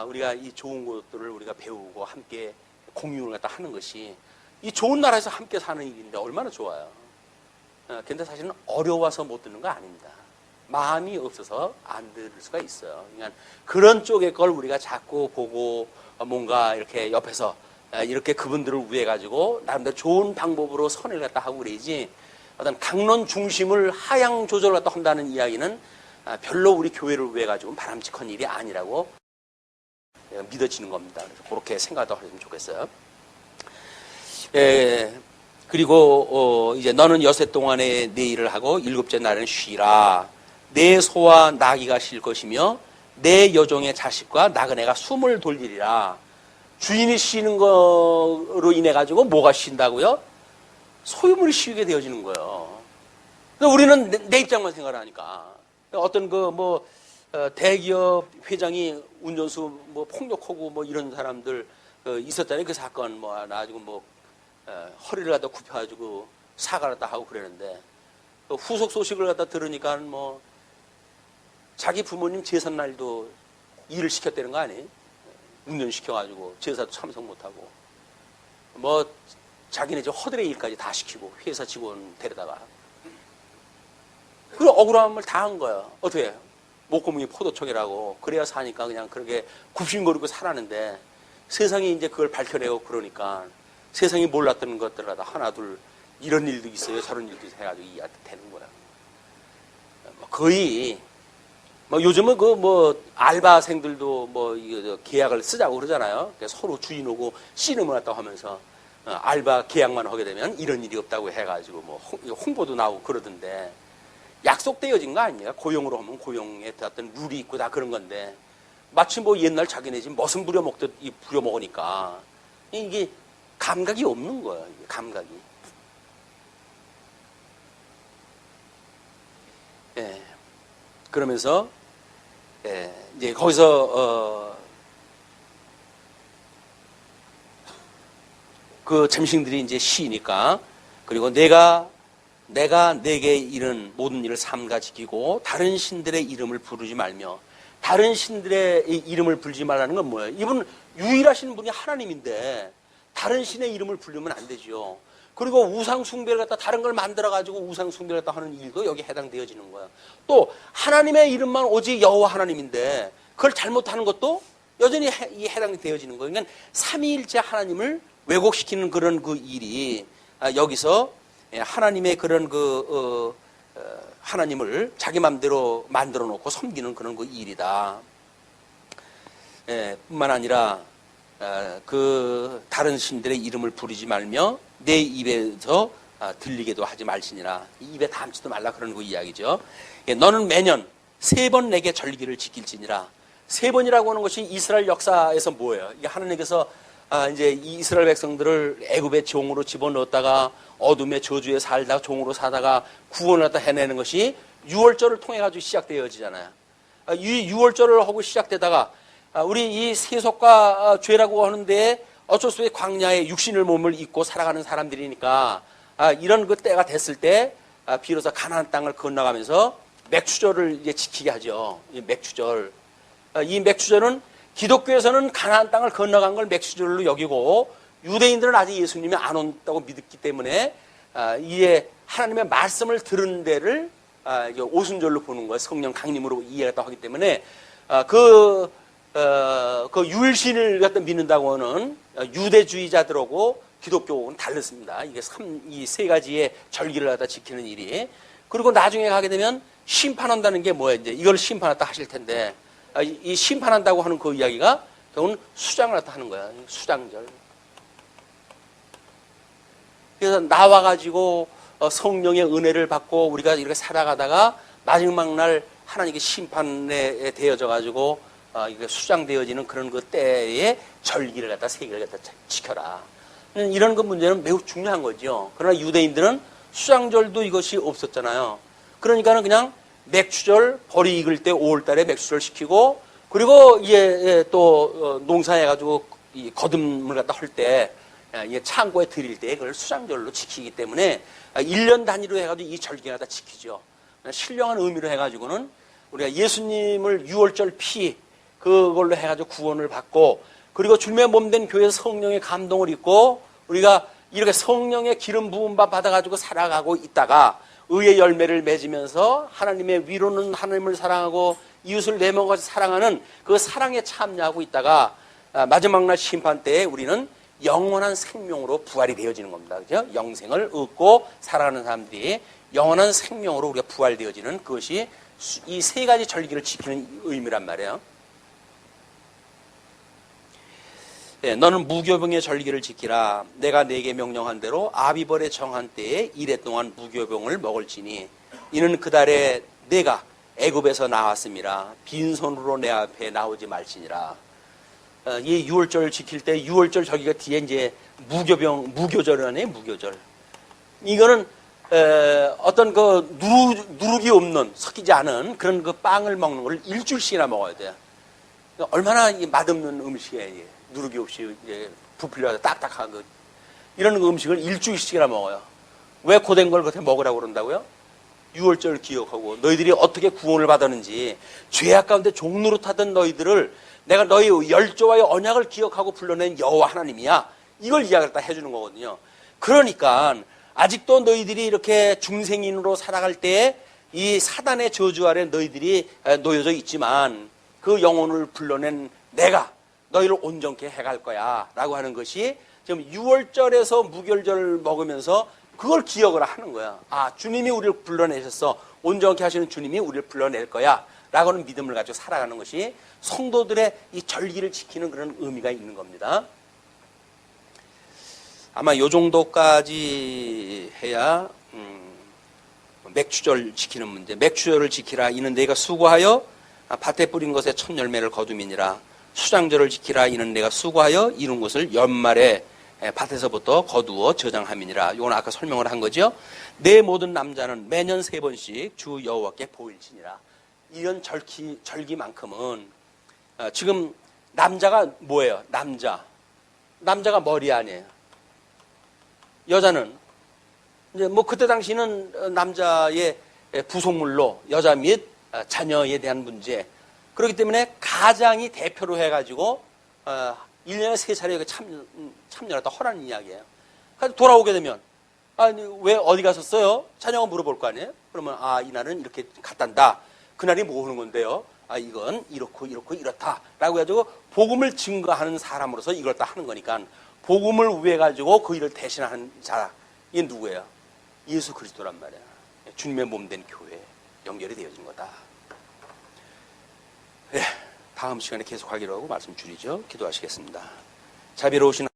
우리가 이 좋은 것들을 우리가 배우고 함께 공유를 갖다 하는 것이 이 좋은 나라에서 함께 사는 일인데 얼마나 좋아요. 근데 사실은 어려워서 못 듣는 거 아닙니다. 마음이 없어서 안 들을 수가 있어요. 그러니까 그런 쪽의 걸 우리가 자꾸 보고 뭔가 이렇게 옆에서 이렇게 그분들을 위해 가지고 나름대로 좋은 방법으로 선을 갖다 하고 그러지 어떤 강론 중심을 하향 조절을 갖다 한다는 이야기는 별로 우리 교회를 위해 가지고 바람직한 일이 아니라고 믿어지는 겁니다. 그래서 그렇게 생각도 하시면 좋겠어요. 그리고 이제 너는 여세 동안에 내 일을 하고 일곱째 날에는 쉬라. 내 소와 나귀가 쉴 것이며 내 여종의 자식과 나그네가 숨을 돌리리라. 주인이 쉬는 거로 인해 가지고 뭐가 쉰다고요? 소유물이 쉬게 되어지는 거예요. 우리는 내 입장만 생각하니까 어떤 대기업 회장이 운전수 폭력하고 이런 사람들 있었잖아요. 그 사건 나가지고 허리를 갖다 굽혀가지고 사과를 갖다 하고 그러는데 후속 소식을 갖다 들으니까 자기 부모님 제삿날도 일을 시켰다는 거 아니에요? 운전시켜가지고 제사도 참석 못하고 자기네 저 허드레 일까지 다 시키고 회사 직원 데려다가 그리고 억울함을 다 한 거야. 어떻게 해요? 목구멍이 포도청이라고 그래야 사니까 그냥 그렇게 굽신거리고 살았는데 세상이 이제 그걸 밝혀내고 그러니까 세상이 몰랐던 것들 다 하나 둘 이런 일도 있어요 저런 일도 해가지고 이해가 되는 거야. 거의 요즘은 알바생들도 계약을 쓰자고 그러잖아요. 서로 주인하고 씨름을 했다고 하면서 알바 계약만 하게 되면 이런 일이 없다고 해가지고 홍보도 나오고 그러던데 약속되어진 거 아니에요? 고용으로 하면 고용에 어떤 룰이 있고 다 그런 건데 마치 옛날 자기네 집 머슴 부려먹듯 부려먹으니까 이게 감각이 없는 거예요. 이게 감각이. 그러면서 이제 거기서 그 짐승들이 이제 쉬니까 그리고 내가 내게 이른 모든 일을 삼가 지키고 다른 신들의 이름을 부르지 말며 다른 신들의 이름을 부르지 말라는 건 뭐예요? 이분 유일하신 분이 하나님인데 다른 신의 이름을 부르면 안 되죠. 그리고 우상 숭배를 갖다 다른 걸 만들어 가지고 우상 숭배를 갖다 하는 일도 여기 해당되어지는 거야. 또 하나님의 이름만 오직 여호와 하나님인데 그걸 잘못하는 것도 여전히 해당되어지는 거예요. 그러니까 삼위일체 하나님을 왜곡시키는 그런 그 일이 여기서 하나님의 그런 하나님을 자기 마음대로 만들어 놓고 섬기는 그런 그 일이다. 뿐만 아니라 그 다른 신들의 이름을 부르지 말며 내 입에서 들리게도 하지 말지니라. 입에 담지도 말라 그런 그 이야기죠. 너는 매년 3번 내게 절기를 지킬지니라. 3번이라고 하는 것이 이스라엘 역사에서 뭐예요? 이게 하나님께서 이제 이스라엘 백성들을 애굽의 종으로 집어넣었다가 어둠의 저주에 살다가 종으로 사다가 구원을 갖다 해내는 것이 유월절을 통해 가지고 시작되어지잖아요. 이 유월절을 하고 시작되다가 우리 이 세속과 죄라고 하는데 어쩔 수 없이 광야에 육신의 몸을 입고 살아가는 사람들이니까 이런 그 때가 됐을 때 비로소 가나안 땅을 건너가면서 맥추절을 이제 지키게 하죠. 이 맥추절. 이 맥추절은 기독교에서는 가나안 땅을 건너간 걸 맥추절로 여기고 유대인들은 아직 예수님이 안 온다고 믿었기 때문에 이에 하나님의 말씀을 들은 데를 오순절로 보는 거예요. 성령 강림으로 이해가 하기 때문에 그 유일신을 갖다 믿는다고 하는 유대주의자들하고 기독교는 다르습니다. 이게 이 세 가지의 절기를 갖다 지키는 일이. 그리고 나중에 가게 되면 심판한다는 게 뭐예요? 이제 이걸 심판한다 하실 텐데 이 심판한다고 하는 그 이야기가 결국은 수장을 갖다 하는 거야. 수장절. 그래서 나와가지고 성령의 은혜를 받고 우리가 이렇게 살아가다가 마지막 날 하나님께 심판에 되어져가지고 이게 수장되어지는 그런 그 때에 절기를 갖다 세계를 갖다 지켜라. 이런 그 문제는 매우 중요한 거죠. 그러나 유대인들은 수장절도 이것이 없었잖아요. 그러니까는 그냥 맥추절 벌이 익을 때 5월달에 맥추절 시키고 그리고 이제 또 농사해가지고 이 거듭을 갖다 할 때 이게 창고에 드릴 때 그걸 수장절로 지키기 때문에 1년 단위로 해가지고 이 절기가 다 지키죠. 신령한 의미로 해가지고는 우리가 예수님을 유월절 피 그걸로 해가지고 구원을 받고 그리고 주님의 몸된 교회에서 성령의 감동을 입고 우리가 이렇게 성령의 기름 부음 받아가지고 살아가고 있다가 의의 열매를 맺으면서 하나님의 위로는 하나님을 사랑하고 이웃을 내 몸같이 사랑하는 그 사랑에 참여하고 있다가 마지막 날 심판 때에 우리는 영원한 생명으로 부활이 되어지는 겁니다. 그죠? 영생을 얻고 살아가는 사람들이 영원한 생명으로 우리가 부활되어지는 그것이 이 세 가지 절기를 지키는 의미란 말이에요. 네, 너는 무교병의 절기를 지키라. 내가 네게 명령한 대로 아비벌의 정한 때에 이래 동안 무교병을 먹을지니 이는 그달에 내가 애굽에서 나왔음이라 빈손으로 내 앞에 나오지 말지니라. 이 유월절 지킬 때 유월절 절기가 뒤에 이제 무교절이라네. 무교절. 이거는 어떤 그 누룩이 없는 섞이지 않은 그런 그 빵을 먹는 걸 일주일씩이나 먹어야 돼요. 얼마나 맛없는 음식이에요. 누룩이 없이 이제 부풀려서 딱딱한 거 이런 음식을 일주일씩이나 먹어요. 왜 고된 걸 그렇게 먹으라고 그런다고요? 유월절 기억하고 너희들이 어떻게 구원을 받았는지 죄악 가운데 종노릇하던 너희들을 내가 너희 열조와의 언약을 기억하고 불러낸 여호와 하나님이야. 이걸 이야기를 다 해주는 거거든요. 그러니까 아직도 너희들이 이렇게 중생인으로 살아갈 때에 이 사단의 저주 아래 너희들이 놓여져 있지만 그 영혼을 불러낸 내가 너희를 온전케 해갈 거야 라고 하는 것이 지금 6월절에서 무교절 먹으면서 그걸 기억을 하는 거야. 아, 주님이 우리를 불러내셨어. 온전케 하시는 주님이 우리를 불러낼 거야 라고 하는 믿음을 가지고 살아가는 것이 성도들의 이 절기를 지키는 그런 의미가 있는 겁니다. 아마 요 정도까지 해야 맥추절 지키는 문제. 맥추절을 지키라. 이는 내가 수고하여 밭에 뿌린 것에 첫 열매를 거두미니라. 수장절을 지키라. 이는 내가 수고하여 이룬 것을 연말에 밭에서부터 거두어 저장함이니라. 이건 아까 설명을 한 거죠. 내 모든 남자는 매년 3번씩 주 여호와께 보일지니라. 이런 절기만큼은 지금 남자가 뭐예요? 남자가 머리 아니에요. 여자는 이제 뭐 그때 당시는 남자의 부속물로 여자 및 자녀에 대한 문제. 그렇기 때문에 가장이 대표로 해가지고 1년에 3차례 참여하다 허라는 이야기예요. 그래서 돌아오게 되면 아니 왜 어디 갔었어요? 자녀가 물어볼 거 아니에요? 그러면 이날은 이렇게 갔단다. 그날이 뭐 하는 건데요? 이건 이렇고 이렇다라고 해가지고 복음을 증거하는 사람으로서 이걸 다 하는 거니까 복음을 위해 가지고 그 일을 대신하는 자, 이게 누구예요? 예수 그리스도란 말이야. 주님의 몸된 교회에 연결이 되어진 거다. 네, 다음 시간에 계속하기로 하고 말씀 줄이죠. 기도하시겠습니다. 자비로우신